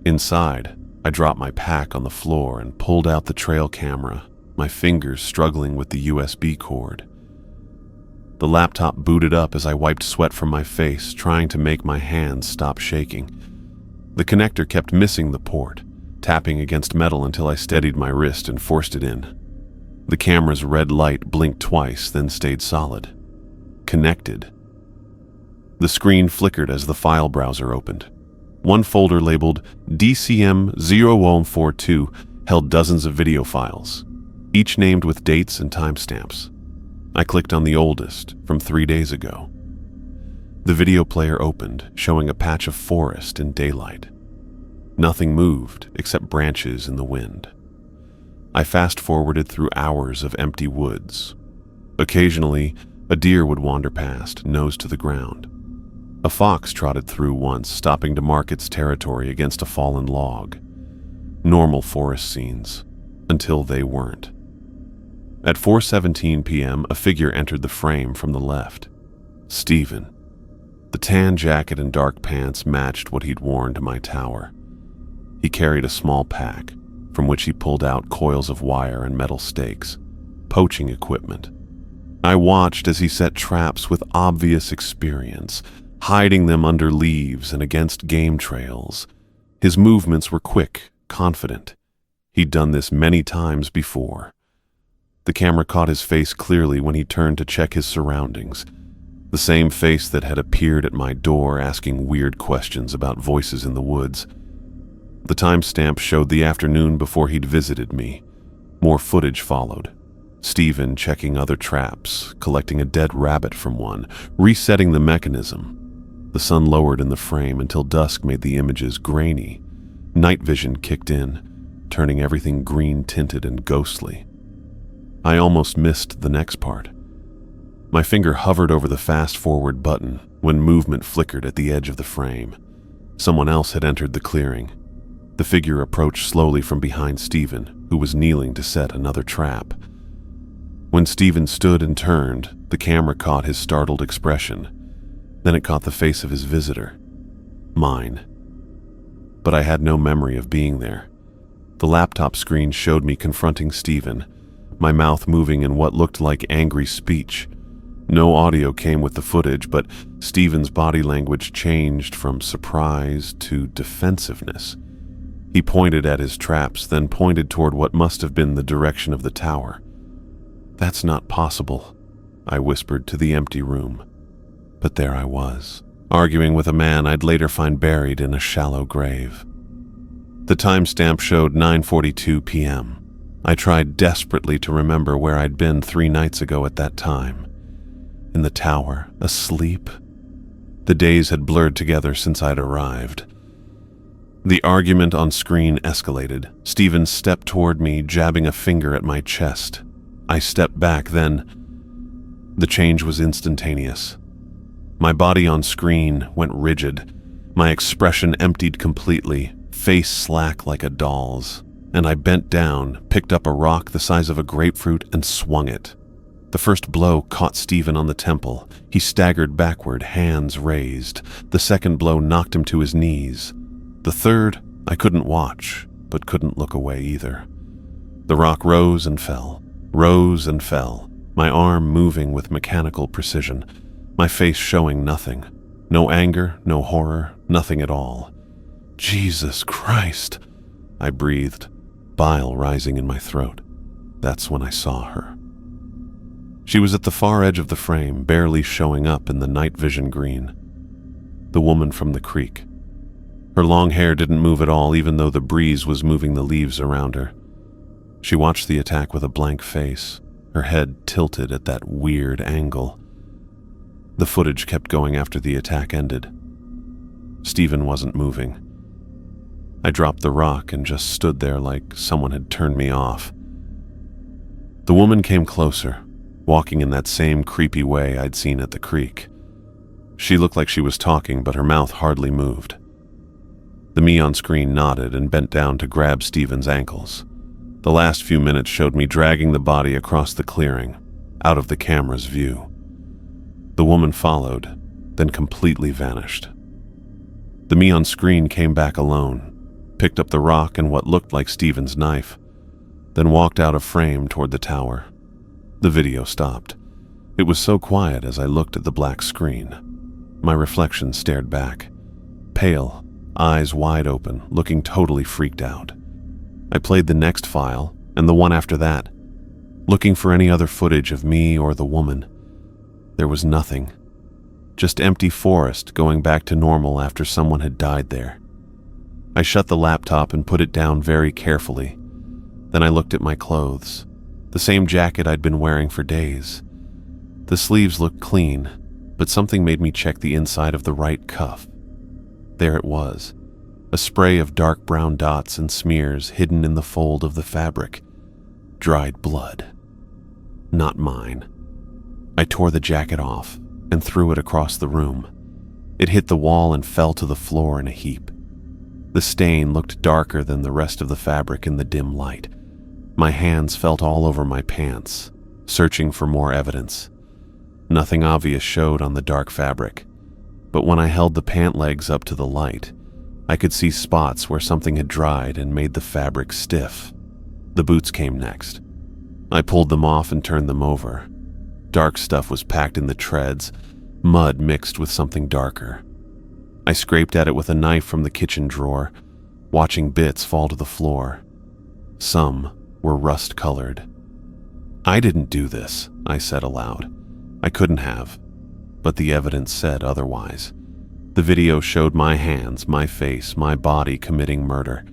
Inside, I dropped my pack on the floor and pulled out the trail camera, my fingers struggling with the USB cord. The laptop booted up as I wiped sweat from my face, trying to make my hands stop shaking. The connector kept missing the port, tapping against metal until I steadied my wrist and forced it in. The camera's red light blinked twice, then stayed solid. Connected. The screen flickered as the file browser opened. One folder labeled DCM0142 held dozens of video files, each named with dates and timestamps. I clicked on the oldest, from 3 days ago. The video player opened, showing a patch of forest in daylight. Nothing moved except branches in the wind. I fast-forwarded through hours of empty woods. Occasionally, a deer would wander past, nose to the ground. A fox trotted through once, stopping to mark its territory against a fallen log. Normal forest scenes, until they weren't. At 4:17 p.m., a figure entered the frame from the left. Stephen. The tan jacket and dark pants matched what he'd worn to my tower. He carried a small pack, from which he pulled out coils of wire and metal stakes, poaching equipment. I watched as he set traps with obvious experience, hiding them under leaves and against game trails. His movements were quick, confident. He'd done this many times before. The camera caught his face clearly when he turned to check his surroundings. The same face that had appeared at my door asking weird questions about voices in the woods. The timestamp showed the afternoon before he'd visited me. More footage followed. Stephen checking other traps, collecting a dead rabbit from one, resetting the mechanism. The sun lowered in the frame until dusk made the images grainy. Night vision kicked in, turning everything green-tinted and ghostly. I almost missed the next part. My finger hovered over the fast-forward button when movement flickered at the edge of the frame. Someone else had entered the clearing. The figure approached slowly from behind Stephen, who was kneeling to set another trap. When Stephen stood and turned, the camera caught his startled expression. Then it caught the face of his visitor. Mine. But I had no memory of being there. The laptop screen showed me confronting Stephen, my mouth moving in what looked like angry speech. No audio came with the footage, but Stephen's body language changed from surprise to defensiveness. He pointed at his traps, then pointed toward what must have been the direction of the tower. "That's not possible," I whispered to the empty room. But there I was, arguing with a man I'd later find buried in a shallow grave. The timestamp showed 9:42 p.m. I tried desperately to remember where I'd been 3 nights ago at that time. In the tower, asleep. The days had blurred together since I'd arrived. The argument on screen escalated. Stephen stepped toward me, jabbing a finger at my chest. I stepped back, then the change was instantaneous. My body on screen went rigid. My expression emptied completely, face slack like a doll's, and I bent down, picked up a rock the size of a grapefruit, and swung it. The first blow caught Stephen on the temple. He staggered backward, hands raised. The second blow knocked him to his knees. The third, I couldn't watch, but couldn't look away either. The rock rose and fell, my arm moving with mechanical precision, my face showing nothing. No anger, no horror, nothing at all. "Jesus Christ," I breathed, bile rising in my throat. That's when I saw her. She was at the far edge of the frame, barely showing up in the night vision green. The woman from the creek. Her long hair didn't move at all, even though the breeze was moving the leaves around her. She watched the attack with a blank face, her head tilted at that weird angle. The footage kept going after the attack ended. Stephen wasn't moving. I dropped the rock and just stood there like someone had turned me off. The woman came closer, walking in that same creepy way I'd seen at the creek. She looked like she was talking, but her mouth hardly moved. The me on screen nodded and bent down to grab Stephen's ankles. The last few minutes showed me dragging the body across the clearing, out of the camera's view. The woman followed, then completely vanished. The me on screen came back alone, picked up the rock and what looked like Stephen's knife, then walked out of frame toward the tower. The video stopped. It was so quiet as I looked at the black screen. My reflection stared back, pale, eyes wide open, looking totally freaked out. I played the next file, and the one after that, looking for any other footage of me or the woman. There was nothing. Just empty forest going back to normal after someone had died there. I shut the laptop and put it down very carefully. Then I looked at my clothes, the same jacket I'd been wearing for days. The sleeves looked clean, but something made me check the inside of the right cuff. There it was, a spray of dark brown dots and smears hidden in the fold of the fabric. Dried blood. Not mine. I tore the jacket off and threw it across the room. It hit the wall and fell to the floor in a heap. The stain looked darker than the rest of the fabric in the dim light. My hands felt all over my pants, searching for more evidence. Nothing obvious showed on the dark fabric, but when I held the pant legs up to the light, I could see spots where something had dried and made the fabric stiff. The boots came next. I pulled them off and turned them over. Dark stuff was packed in the treads, mud mixed with something darker. I scraped at it with a knife from the kitchen drawer, watching bits fall to the floor. Some were rust-colored. I didn't do this, I said aloud. I couldn't have, but the evidence said otherwise. The video showed my hands, my face, my body committing murder,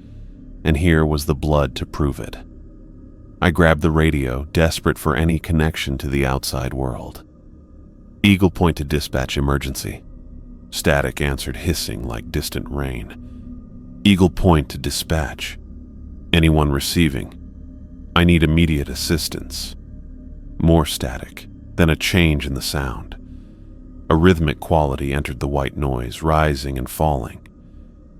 and here was the blood to prove it. I grabbed the radio, desperate for any connection to the outside world. Eagle Point to dispatch emergency. Static answered, hissing like distant rain. Eagle Point to dispatch. Anyone receiving? I need immediate assistance. More static, then a change in the sound. A rhythmic quality entered the white noise, rising and falling.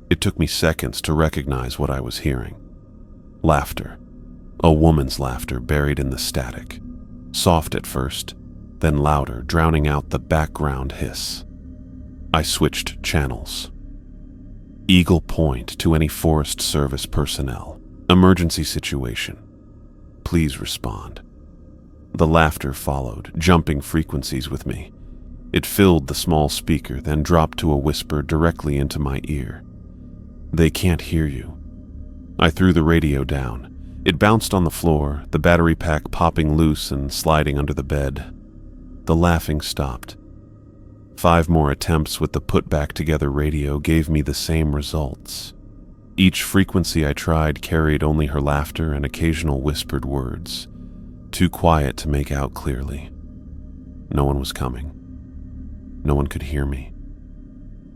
It took me seconds to recognize what I was hearing. Laughter. A woman's laughter buried in the static. Soft at first, then louder, drowning out the background hiss. I switched channels. Eagle Point to any Forest Service personnel. Emergency situation. Please respond. The laughter followed, jumping frequencies with me. It filled the small speaker, then dropped to a whisper directly into my ear. They can't hear you. I threw the radio down. It bounced on the floor, the battery pack popping loose and sliding under the bed. The laughing stopped. 5 more attempts with the put-back-together radio gave me the same results. Each frequency I tried carried only her laughter and occasional whispered words, too quiet to make out clearly. No one was coming. No one could hear me.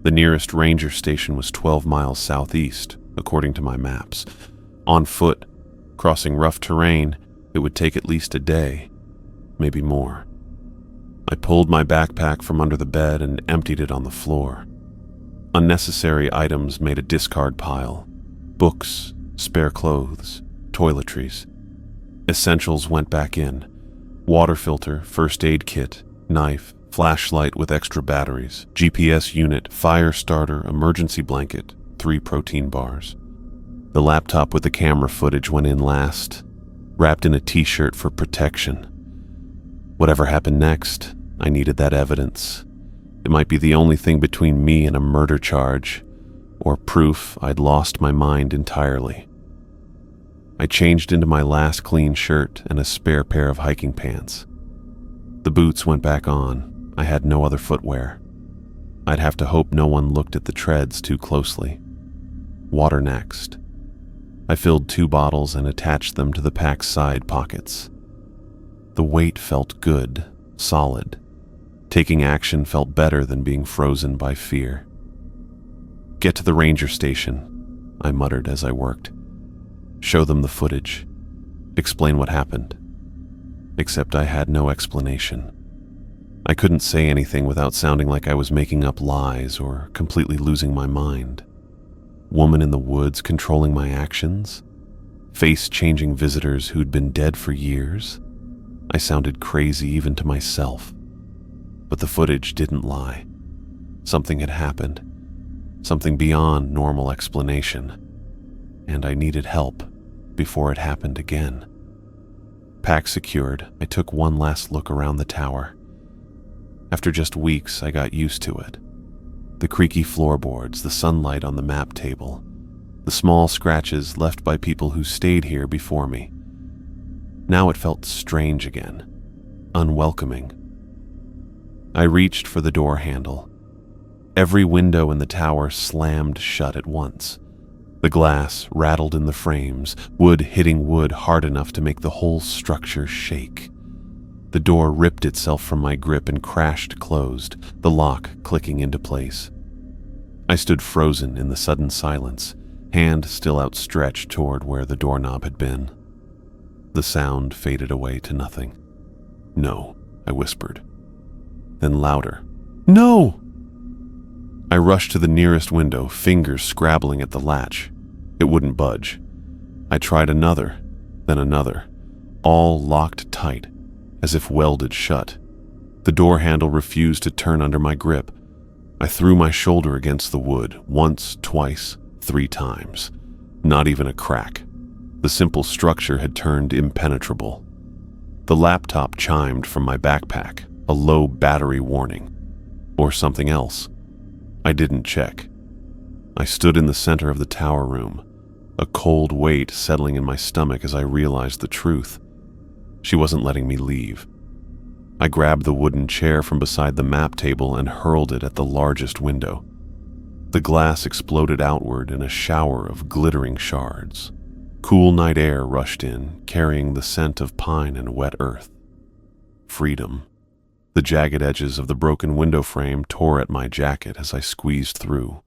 The nearest ranger station was 12 miles southeast, according to my maps. On foot, crossing rough terrain, it would take at least a day, maybe more. I pulled my backpack from under the bed and emptied it on the floor. Unnecessary items made a discard pile. Books, spare clothes, toiletries. Essentials went back in. Water filter, first aid kit, knife, flashlight with extra batteries, GPS unit, fire starter, emergency blanket, 3 protein bars. The laptop with the camera footage went in last, wrapped in a t-shirt for protection. Whatever happened next, I needed that evidence. It might be the only thing between me and a murder charge, or proof I'd lost my mind entirely. I changed into my last clean shirt and a spare pair of hiking pants. The boots went back on. I had no other footwear. I'd have to hope no one looked at the treads too closely. Water next. I filled 2 bottles and attached them to the pack's side pockets. The weight felt good, solid. Taking action felt better than being frozen by fear. Get to the ranger station, I muttered as I worked. Show them the footage. Explain what happened. Except I had no explanation. I couldn't say anything without sounding like I was making up lies or completely losing my mind. Woman in the woods controlling my actions? Face-changing visitors who'd been dead for years? I sounded crazy even to myself. But the footage didn't lie. Something had happened, something beyond normal explanation, and I needed help before it happened again. Pack secured, I took one last look around the tower. After just weeks, I got used to it. The creaky floorboards, the sunlight on the map table, the small scratches left by people who stayed here before me. Now it felt strange again, unwelcoming. I reached for the door handle. Every window in the tower slammed shut at once. The glass rattled in the frames, wood hitting wood hard enough to make the whole structure shake. The door ripped itself from my grip and crashed closed, the lock clicking into place. I stood frozen in the sudden silence, hand still outstretched toward where the doorknob had been. The sound faded away to nothing. "No," I whispered. Then louder, "No!" I rushed to the nearest window, fingers scrabbling at the latch. It wouldn't budge. I tried another, then another, all locked tight, as if welded shut. The door handle refused to turn under my grip. I threw my shoulder against the wood, once, twice, 3 times. Not even a crack. The simple structure had turned impenetrable. The laptop chimed from my backpack, a low battery warning. Or something else. I didn't check. I stood in the center of the tower room, a cold weight settling in my stomach as I realized the truth. She wasn't letting me leave. I grabbed the wooden chair from beside the map table and hurled it at the largest window. The glass exploded outward in a shower of glittering shards. Cool night air rushed in, carrying the scent of pine and wet earth. Freedom. The jagged edges of the broken window frame tore at my jacket as I squeezed through.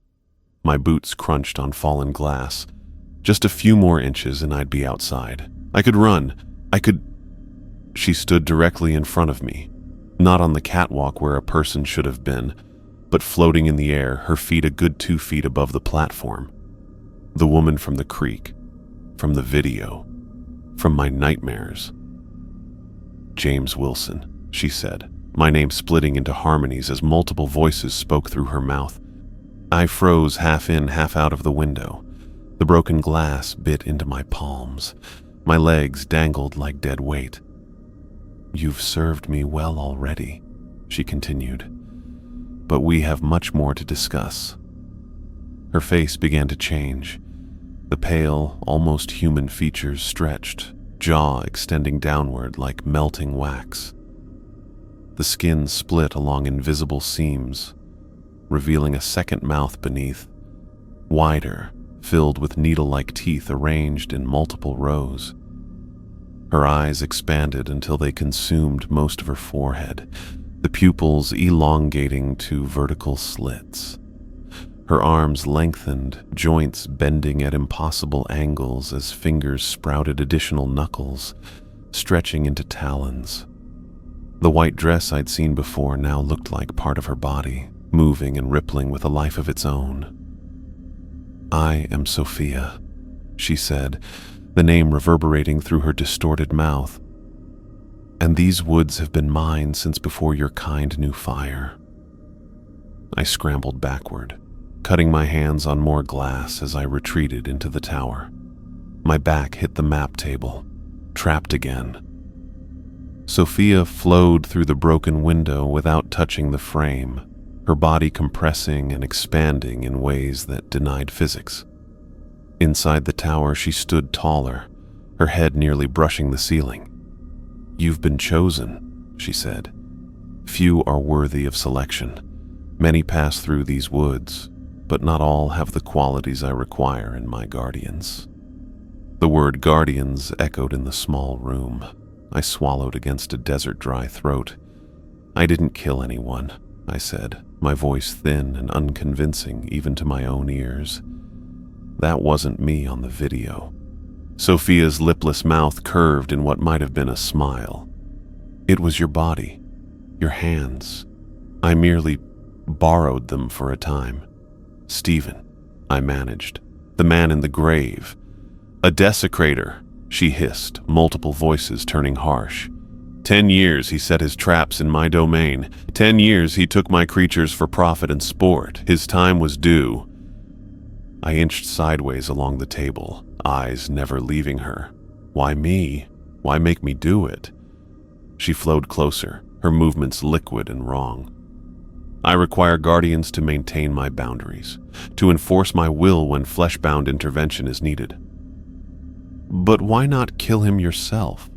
My boots crunched on fallen glass. Just a few more inches and I'd be outside. I could run. She stood directly in front of me, not on the catwalk where a person should have been, but floating in the air, her feet a good 2 feet above the platform. The woman from the creek, from the video, from my nightmares. "James Wilson," she said, my name splitting into harmonies as multiple voices spoke through her mouth. I froze half in, half out of the window. The broken glass bit into my palms. My legs dangled like dead weight. "You've served me well already," she continued, "but we have much more to discuss." Her face began to change. The pale, almost human features stretched, jaw extending downward like melting wax. The skin split along invisible seams, revealing a second mouth beneath, wider, filled with needle-like teeth arranged in multiple rows. Her eyes expanded until they consumed most of her forehead, the pupils elongating to vertical slits. Her arms lengthened, joints bending at impossible angles as fingers sprouted additional knuckles, stretching into talons. The white dress I'd seen before now looked like part of her body, moving and rippling with a life of its own. "I am Sophia," she said, the name reverberating through her distorted mouth. "And these woods have been mine since before your kind knew fire." I scrambled backward, cutting my hands on more glass as I retreated into the tower. My back hit the map table, trapped again. Sophia flowed through the broken window without touching the frame, her body compressing and expanding in ways that denied physics. Inside the tower, she stood taller, her head nearly brushing the ceiling. "You've been chosen," she said. "Few are worthy of selection. Many pass through these woods, but not all have the qualities I require in my guardians." The word guardians echoed in the small room. I swallowed against a desert-dry throat. "I didn't kill anyone," I said, my voice thin and unconvincing even to my own ears. "That wasn't me on the video." Sophia's lipless mouth curved in what might have been a smile. "It was your body, your hands. I merely borrowed them for a time. Stephen," I managed. "The man in the grave. A desecrator," she hissed, multiple voices turning harsh. 10 years he set his traps in my domain. 10 years he took my creatures for profit and sport. His time was due. I inched sideways along the table, eyes never leaving her. Why me? Why make me do it? She flowed closer, her movements liquid and wrong. I require guardians to maintain my boundaries, to enforce my will when flesh-bound intervention is needed. But why not kill him yourself?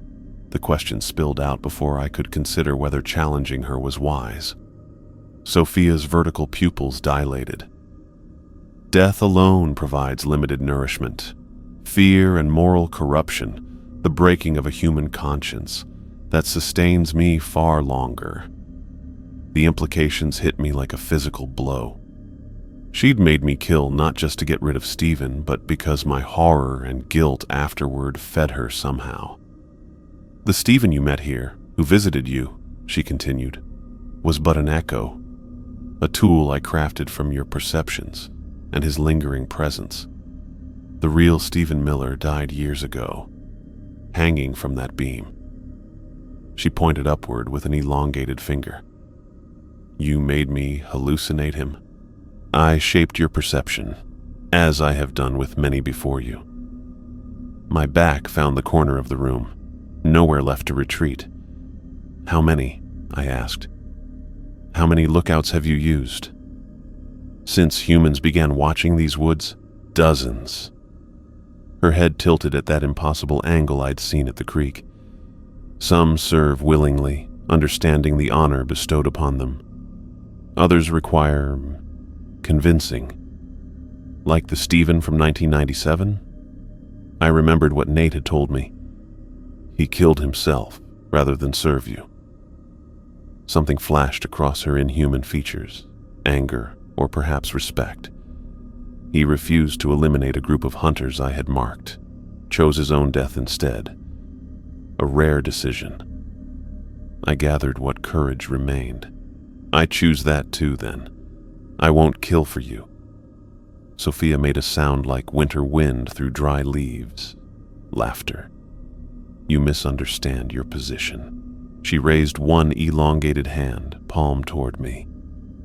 The question spilled out before I could consider whether challenging her was wise. Sophia's vertical pupils dilated. Death alone provides limited nourishment. Fear and moral corruption, the breaking of a human conscience, that sustains me far longer. The implications hit me like a physical blow. She'd made me kill not just to get rid of Stephen, but because my horror and guilt afterward fed her somehow. The Stephen you met here, who visited you, she continued, was but an echo, a tool I crafted from your perceptions and his lingering presence. The real Stephen Miller died years ago, hanging from that beam. She pointed upward with an elongated finger. You made me hallucinate him. I shaped your perception, as I have done with many before you. My back found the corner of the room, nowhere left to retreat. How many? I asked. How many lookouts have you used? Since humans began watching these woods, dozens. Her head tilted at that impossible angle I'd seen at the creek. Some serve willingly, understanding the honor bestowed upon them. Others require convincing. Like the Stephen from 1997? I remembered what Nate had told me. He killed himself rather than serve you. Something flashed across her inhuman features, anger or perhaps respect. He refused to eliminate a group of hunters I had marked, chose his own death instead. A rare decision. I gathered what courage remained. I choose that too, then. I won't kill for you. Sophia made a sound like winter wind through dry leaves. Laughter. You misunderstand your position. She raised one elongated hand, palm toward me.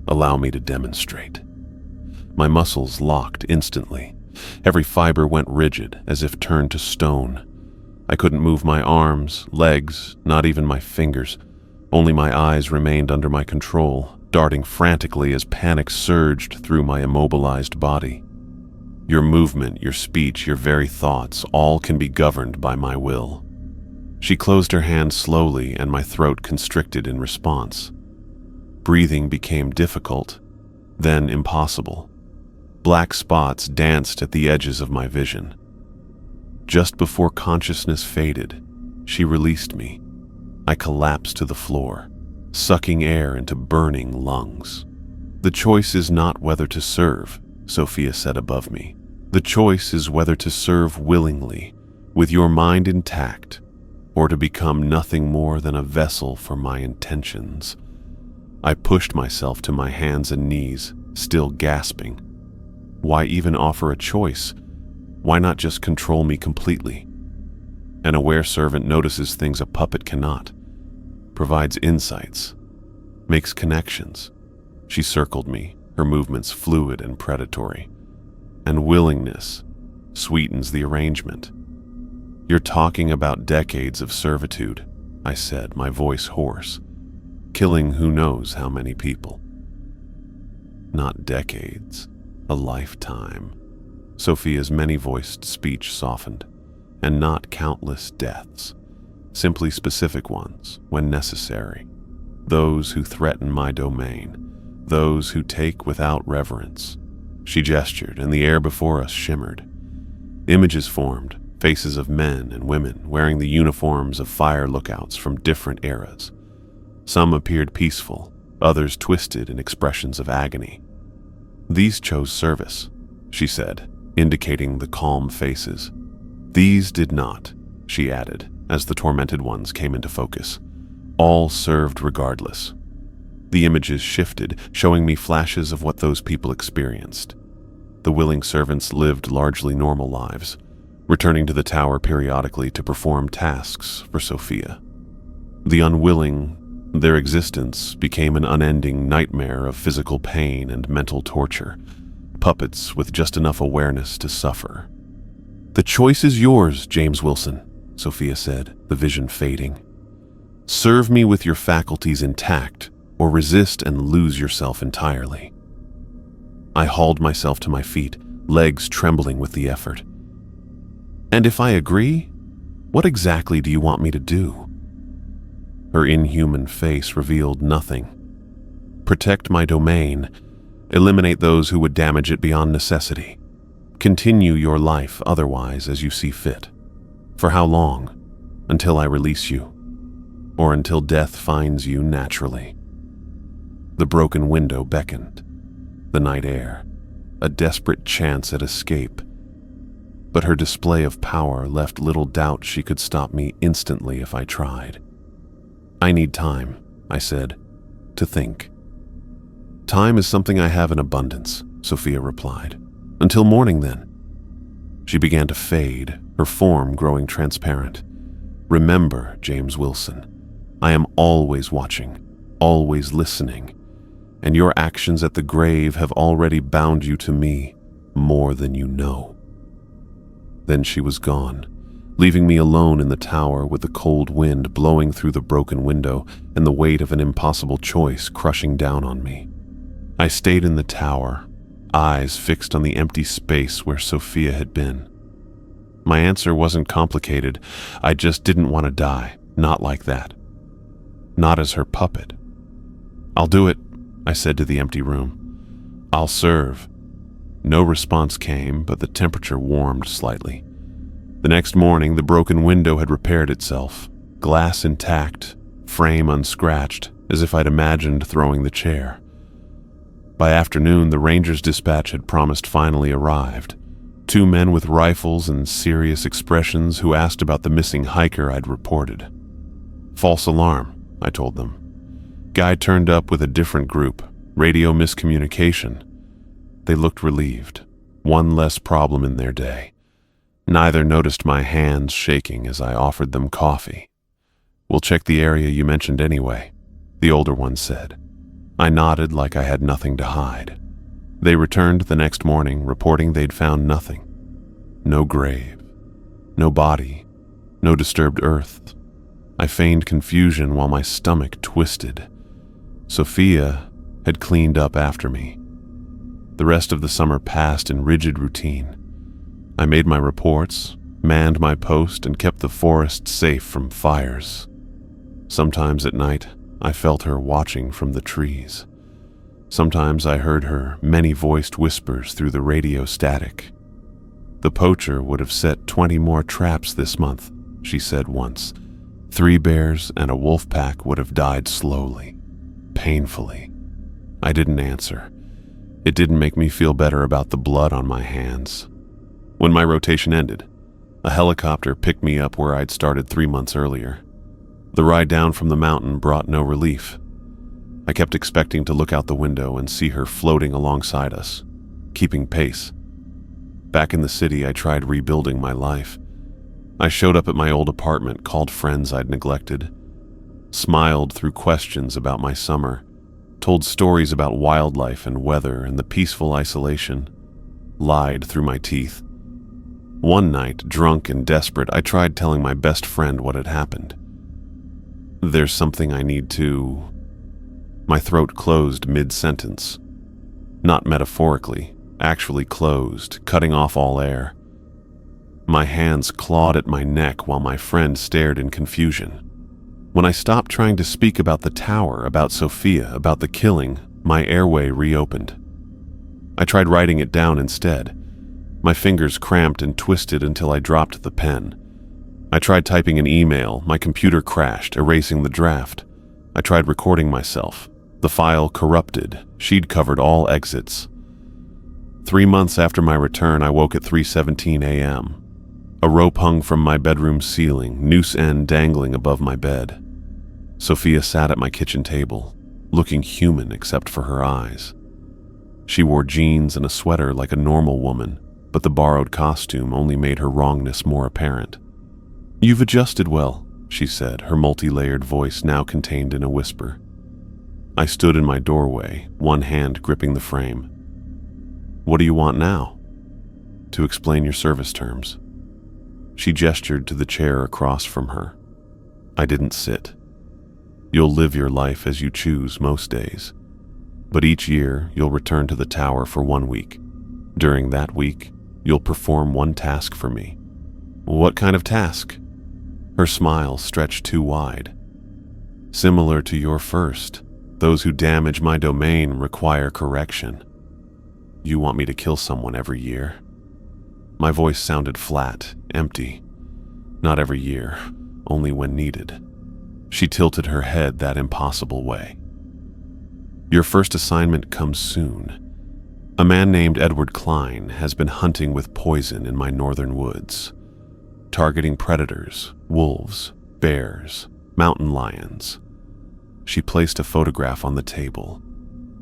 Allow me to demonstrate. My muscles locked instantly. Every fiber went rigid, as if turned to stone. I couldn't move my arms, legs, not even my fingers. Only my eyes remained under my control, darting frantically as panic surged through my immobilized body. Your movement, your speech, your very thoughts, all can be governed by my will. She closed her hand slowly, and my throat constricted in response. Breathing became difficult, then impossible. Black spots danced at the edges of my vision. Just before consciousness faded, she released me. I collapsed to the floor, sucking air into burning lungs. The choice is not whether to serve, Sophia said above me. The choice is whether to serve willingly, with your mind intact, or to become nothing more than a vessel for my intentions. I pushed myself to my hands and knees, still gasping. Why even offer a choice? Why not just control me completely? An aware servant notices things a puppet cannot, provides insights, makes connections. She circled me, her movements fluid and predatory. And willingness sweetens the arrangement. You're talking about decades of servitude, I said, my voice hoarse, killing who knows how many people. Not decades, a lifetime. Sophia's many-voiced speech softened, and not countless deaths, simply specific ones when necessary. Those who threaten my domain, those who take without reverence. She gestured, and the air before us shimmered. Images formed, faces of men and women wearing the uniforms of fire lookouts from different eras. Some appeared peaceful, others twisted in expressions of agony. These chose service, she said, indicating the calm faces. These did not, she added, as the tormented ones came into focus. All served regardless. The images shifted, showing me flashes of what those people experienced. The willing servants lived largely normal lives, returning to the tower periodically to perform tasks for Sophia. The unwilling, their existence became an unending nightmare of physical pain and mental torture, puppets with just enough awareness to suffer. "The choice is yours, James Wilson," Sophia said, the vision fading. "Serve me with your faculties intact, or resist and lose yourself entirely." I hauled myself to my feet, legs trembling with the effort. "And if I agree, what exactly do you want me to do?" Her inhuman face revealed nothing. "Protect my domain. Eliminate those who would damage it beyond necessity. Continue your life otherwise as you see fit. For how long? Until I release you? Or until death finds you naturally?" The broken window beckoned. The night air, a desperate chance at escape. But her display of power left little doubt she could stop me instantly if I tried. "I need time," I said, "to think." "Time is something I have in abundance," Sophia replied. "Until morning, then." She began to fade, her form growing transparent. "Remember, James Wilson, I am always watching, always listening, and your actions at the grave have already bound you to me more than you know." Then she was gone, leaving me alone in the tower with the cold wind blowing through the broken window and the weight of an impossible choice crushing down on me. I stayed in the tower, eyes fixed on the empty space where Sophia had been. My answer wasn't complicated. I just didn't want to die, not like that. Not as her puppet. "I'll do it," I said to the empty room. "I'll serve." No response came, but the temperature warmed slightly. The next morning, the broken window had repaired itself, glass intact, frame unscratched, as if I'd imagined throwing the chair. By afternoon, the ranger's dispatch had promised finally arrived. 2 men with rifles and serious expressions who asked about the missing hiker I'd reported. "False alarm," I told them. "Guy turned up with a different group, radio miscommunication." They looked relieved. One less problem in their day. Neither noticed my hands shaking as I offered them coffee. "We'll check the area you mentioned anyway," the older one said. I nodded like I had nothing to hide. They returned the next morning, reporting they'd found nothing. No grave, no body, no disturbed earth. I feigned confusion while my stomach twisted. Sophia had cleaned up after me. The rest of the summer passed in rigid routine. I made my reports, manned my post, and kept the forest safe from fires. Sometimes at night, I felt her watching from the trees. Sometimes I heard her many-voiced whispers through the radio static. "The poacher would have set 20 more traps this month," she said once. 3 bears and a wolf pack would have died slowly, painfully. I didn't answer. It didn't make me feel better about the blood on my hands. When my rotation ended, a helicopter picked me up where I'd started 3 months earlier. The ride down from the mountain brought no relief. I kept expecting to look out the window and see her floating alongside us, keeping pace. Back in the city, I tried rebuilding my life. I showed up at my old apartment, called friends I'd neglected, smiled through questions about my summer, told stories about wildlife and weather and the peaceful isolation, lied through my teeth. One night, drunk and desperate, I tried telling my best friend what had happened. "There's something I need to..." My throat closed mid-sentence. Not metaphorically, actually closed, cutting off all air. My hands clawed at my neck while my friend stared in confusion. When I stopped trying to speak about the tower, about Sophia, about the killing, my airway reopened. I tried writing it down instead. My fingers cramped and twisted until I dropped the pen. I tried typing an email. My computer crashed, erasing the draft. I tried recording myself. The file corrupted. She'd covered all exits. 3 months after my return, I woke at 3:17 a.m. A rope hung from my bedroom ceiling, noose end dangling above my bed. Sophia sat at my kitchen table, looking human except for her eyes. She wore jeans and a sweater like a normal woman, but the borrowed costume only made her wrongness more apparent. "You've adjusted well," she said, her multi-layered voice now contained in a whisper. I stood in my doorway, one hand gripping the frame. What do you want now? To explain your service terms. She gestured to the chair across from her. I didn't sit. You'll live your life as you choose most days, but each year you'll return to the tower for 1 week. During that week, you'll perform one task for me. What kind of task? Her smile stretched too wide. Similar to your first, those who damage my domain require correction. You want me to kill someone every year? My voice sounded flat, empty. Not every year, only when needed. She tilted her head that impossible way. Your first assignment comes soon. A man named Edward Klein has been hunting with poison in my northern woods, targeting predators, wolves, bears, mountain lions. She placed a photograph on the table,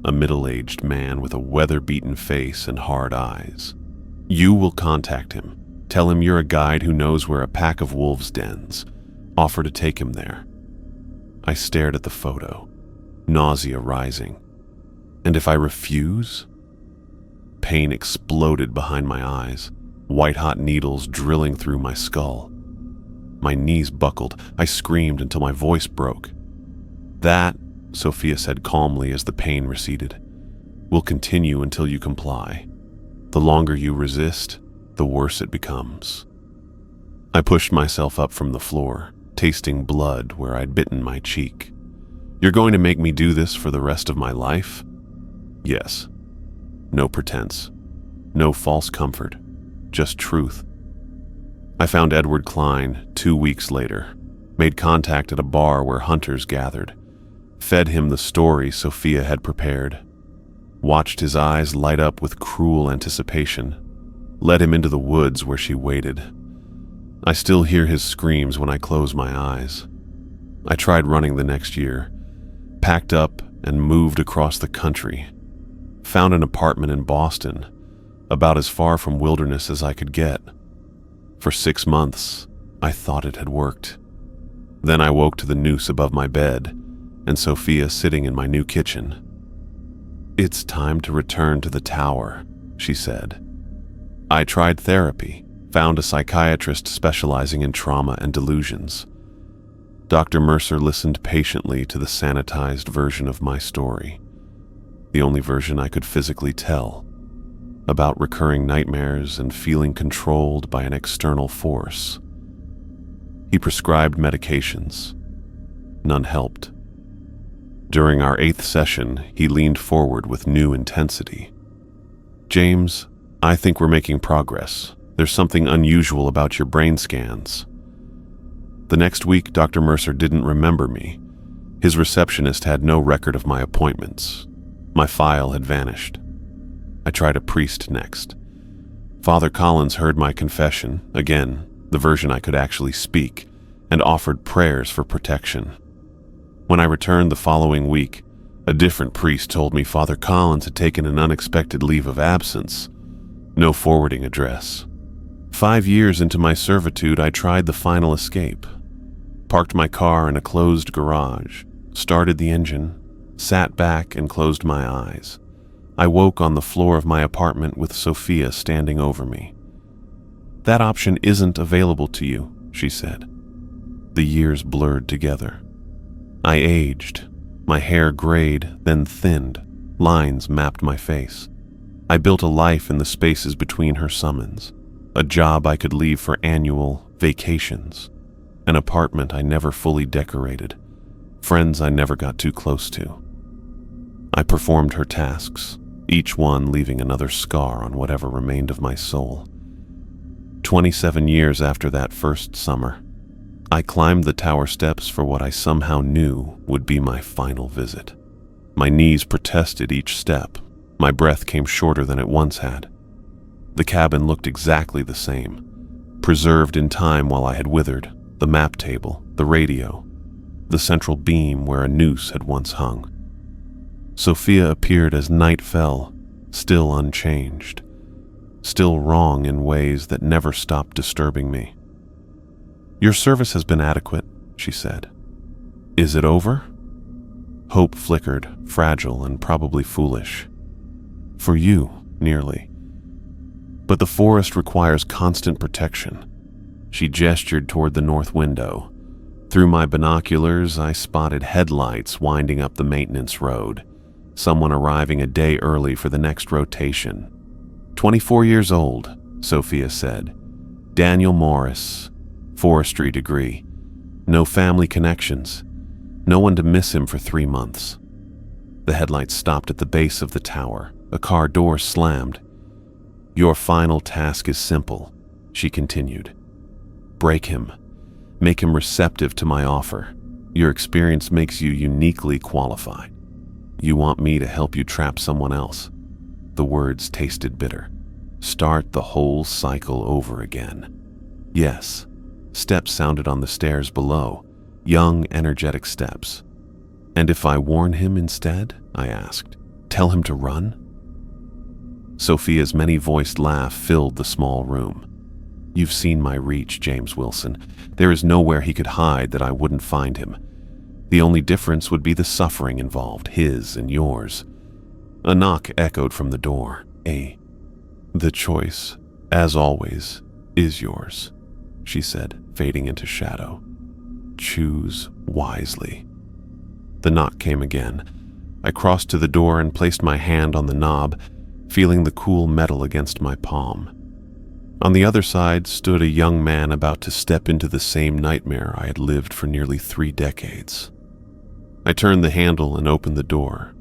a middle-aged man with a weather-beaten face and hard eyes. You will contact him. Tell him you're a guide who knows where a pack of wolves dens. Offer to take him there. I stared at the photo, nausea rising. And if I refuse? Pain exploded behind my eyes, white-hot needles drilling through my skull. My knees buckled. I screamed until my voice broke. That, Sophia said calmly as the pain receded, will continue until you comply. The longer you resist, the worse it becomes. I pushed myself up from the floor, tasting blood where I'd bitten my cheek. You're going to make me do this for the rest of my life? Yes. No pretense. No false comfort. Just truth. I found Edward Klein 2 weeks later, made contact at a bar where hunters gathered, fed him the story Sophia had prepared, watched his eyes light up with cruel anticipation, led him into the woods where she waited. I still hear his screams when I close my eyes. I tried running the next year, packed up and moved across the country, found an apartment in Boston, about as far from wilderness as I could get. For 6 months, I thought it had worked. Then I woke to the noose above my bed and Sophia sitting in my new kitchen. It's time to return to the tower, she said. I tried therapy, found a psychiatrist specializing in trauma and delusions. Dr. Mercer listened patiently to the sanitized version of my story, the only version I could physically tell, about recurring nightmares and feeling controlled by an external force. He prescribed medications. None helped. During our 8th session, he leaned forward with new intensity. James, I think we're making progress. There's something unusual about your brain scans. The next week, Dr. Mercer didn't remember me. His receptionist had no record of my appointments. My file had vanished. I tried a priest next. Father Collins heard my confession, again, the version I could actually speak, and offered prayers for protection. When I returned the following week, a different priest told me Father Collins had taken an unexpected leave of absence. No forwarding address. 5 years into my servitude, I tried the final escape. Parked my car in a closed garage, started the engine, sat back and closed my eyes. I woke on the floor of my apartment with Sophia standing over me. That option isn't available to you, she said. The years blurred together. I aged. My hair grayed, then thinned. Lines mapped my face. I built a life in the spaces between her summons. A job I could leave for annual vacations. An apartment I never fully decorated. Friends I never got too close to. I performed her tasks, each one leaving another scar on whatever remained of my soul. 27 years after that first summer, I climbed the tower steps for what I somehow knew would be my final visit. My knees protested each step. My breath came shorter than it once had. The cabin looked exactly the same, preserved in time while I had withered, the map table, the radio, the central beam where a noose had once hung. Sophia appeared as night fell, still unchanged, still wrong in ways that never stopped disturbing me. Your service has been adequate, she said. Is it over? Hope flickered, fragile and probably foolish. For you, nearly. But the forest requires constant protection. She gestured toward the north window. Through my binoculars, I spotted headlights winding up the maintenance road, someone arriving a day early for the next rotation. 24 years old, Sophia said. Daniel Morris, forestry degree. No family connections. No one to miss him for 3 months. The headlights stopped at the base of the tower. A car door slammed. Your final task is simple, she continued. Break him. Make him receptive to my offer. Your experience makes you uniquely qualified. You want me to help you trap someone else. The words tasted bitter. Start the whole cycle over again. Yes. Steps sounded on the stairs below. Young, energetic steps. And if I warn him instead? I asked. Tell him to run? Sophia's many-voiced laugh filled the small room. You've seen my reach, James Wilson. There is nowhere he could hide that I wouldn't find him. The only difference would be the suffering involved, his and yours. A knock echoed from the door. The choice, as always, is yours, she said, fading into shadow. Choose wisely. The knock came again. I crossed to the door and placed my hand on the knob, feeling the cool metal against my palm. On the other side stood a young man about to step into the same nightmare I had lived for nearly 3 decades. I turned the handle and opened the door.